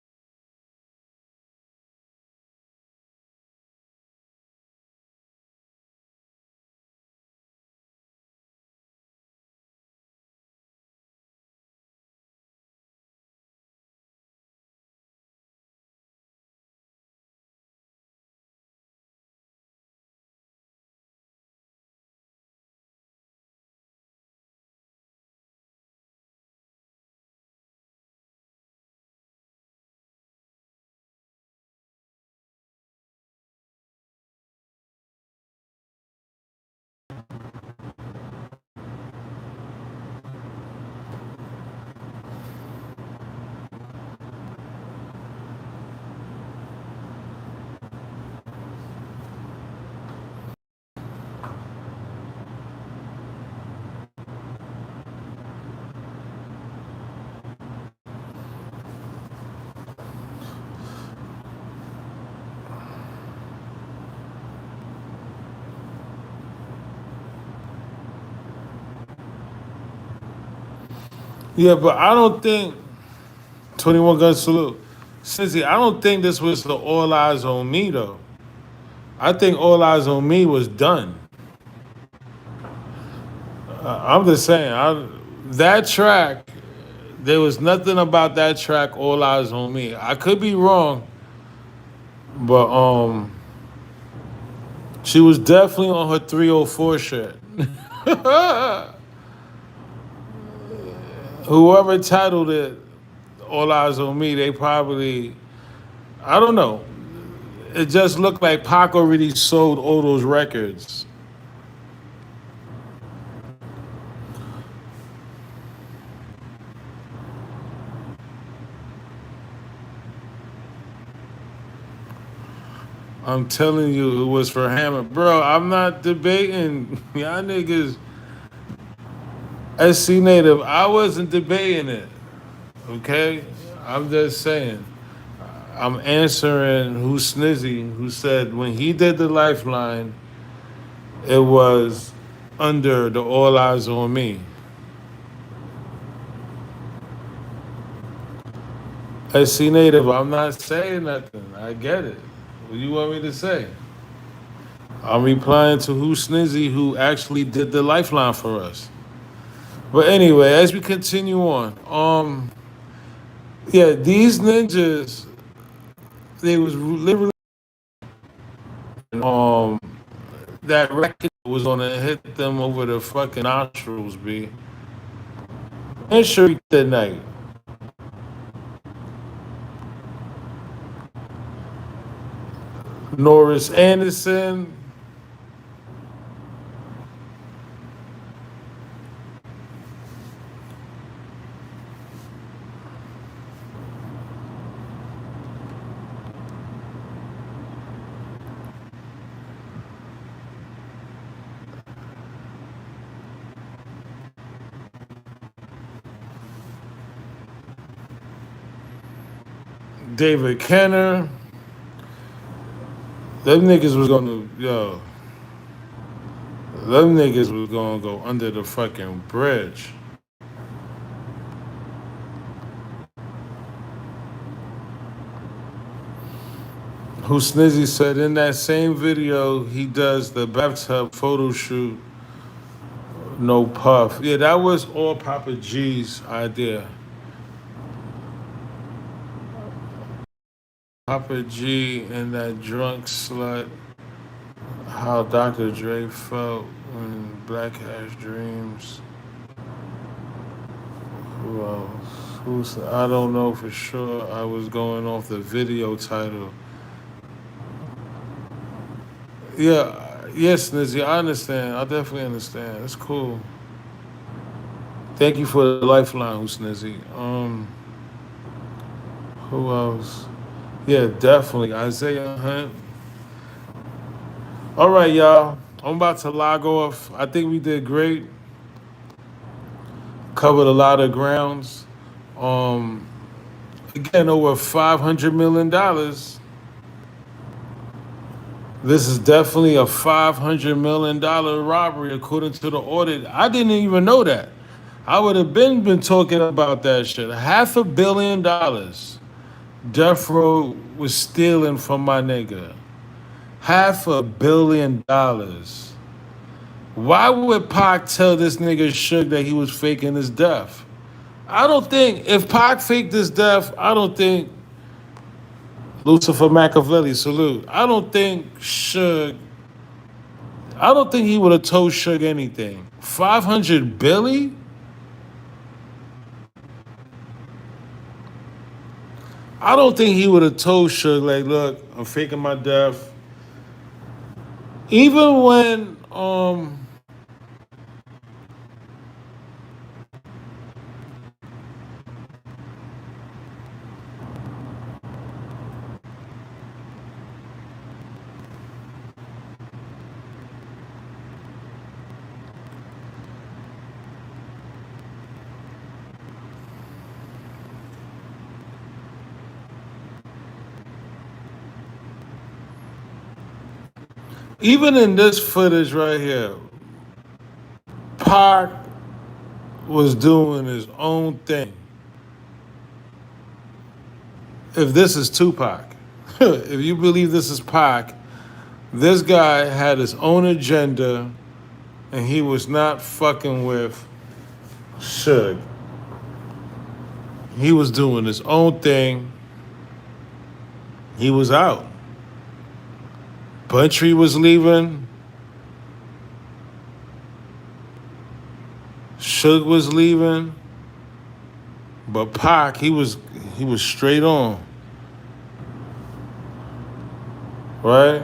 Yeah, but I don't think 21 Gun Salute. Cincy, I don't think this was the All Eyes on Me though. I think All Eyes on Me was done. I'm just saying, that track, there was nothing about that track, All Eyes on Me. I could be wrong, but she was definitely on her 304 shit. Whoever titled it All Eyes on Me, they probably, I don't know. It just looked like Pac already sold all those records. I'm telling you, it was for Hammer. Bro, I'm not debating. Y'all niggas, SC Native, I wasn't debating it. Okay? I'm just saying. I'm answering who Snizzy, who said when he did the Lifeline, it was under the All Eyes on Me. SC Native, I'm not saying nothing. I get it. What do you want me to say? I'm replying to who Snizzy, who actually did the Lifeline for us. But anyway, as we continue on, yeah, these ninjas, they was literally, um, that record was gonna hit them over the fucking nostrils, b. And sure that night, Norris Anderson, David Kenner, them niggas was gonna, yo, them niggas was gonna go under the fucking bridge. Who Snizzy said in that same video he does the bathtub photo shoot, no puff. Yeah, that was all Papa G's idea. Papa G and that drunk slut, how Dr. Dre felt when Black has dreams. Who else? Who's, I don't know for sure. I was going off the video title. Yeah, yes, Nizzy, I understand. I definitely understand. It's cool. Thank you for the lifeline, Snizzy. Who else? Yeah, definitely. Isaiah Hunt. All right, y'all. I'm about to log off. I think we did great. Covered a lot of grounds. Um, Again, over $500 million. This is definitely a $500 million robbery, according to the audit. I didn't even know that. I would have been talking about that shit. $500 million. Death Row was stealing from my nigga. $500 million. Why would Pac tell this nigga Suge that he was faking his death? I don't think if Pac faked his death, I don't think Lucifer Machiavelli salute. I don't think he would have told Suge anything. 500 Billy? I don't think he would have told Suge like, look, I'm faking my death. Even when even in this footage right here, Pac was doing his own thing. If this is Tupac, if you believe this is Pac, this guy had his own agenda and he was not fucking with Suge. He was doing his own thing. He was out. Buntry was leaving. Suge was leaving. But Pac, he was straight on. Right?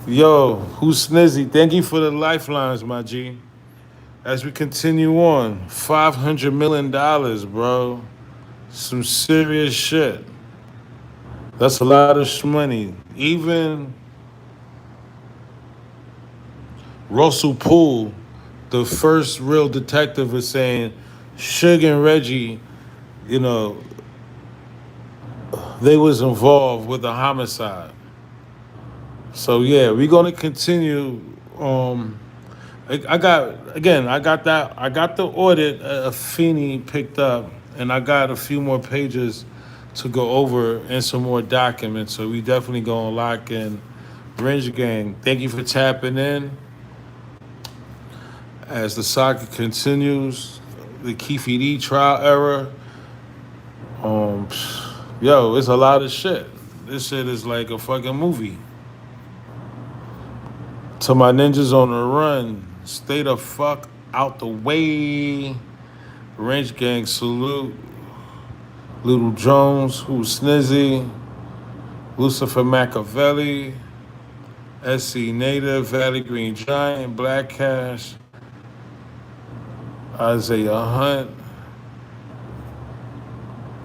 Yo, who's Snizzy? Thank you for the lifelines, my G. As we continue on, $500 million, bro. Some serious shit. That's a lot of money. Even Russell Poole, the first real detective, is saying Suge and Reggie, you know, they was involved with the homicide. So yeah, we're gonna continue. I got the audit Feeney picked up, and I got a few more pages to go over and some more documents. So we definitely gonna lock in. Range Gang, thank you for tapping in. As the saga continues, the Keefe D trial era. Yo, it's a lot of shit. This shit is like a fucking movie. To my ninjas on the run, stay the fuck out the way. Range Gang salute. Little Jones, who's Snizzy. Lucifer Machiavelli. SC Native, Valley Green Giant, Black Cash. Isaiah Hunt.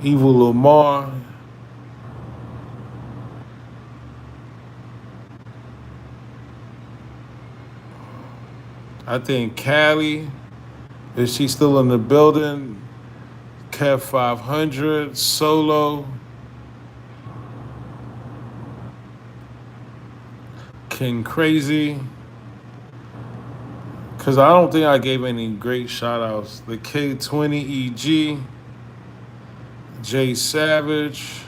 Evil Lamar. I think Callie, is she still in the building? Kev 500, Solo, King Crazy. Because I don't think I gave any great shout outs. The K20 EG, Jay Savage,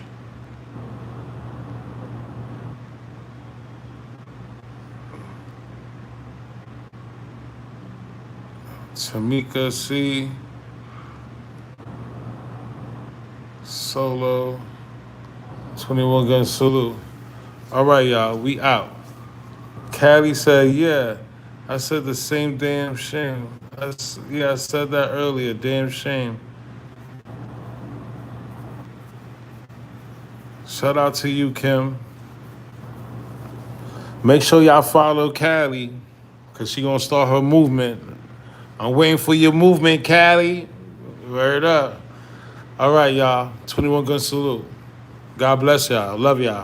Tamika C, Solo, 21 Gun Salute. All right, y'all, we out. Callie said, yeah, I said the same damn shame. I said that earlier, damn shame. Shout out to you, Kim. Make sure y'all follow Callie, because she going to start her movement. I'm waiting for your movement, Callie. Word up. All right, y'all. 21 Gun Salute. God bless y'all. Love y'all.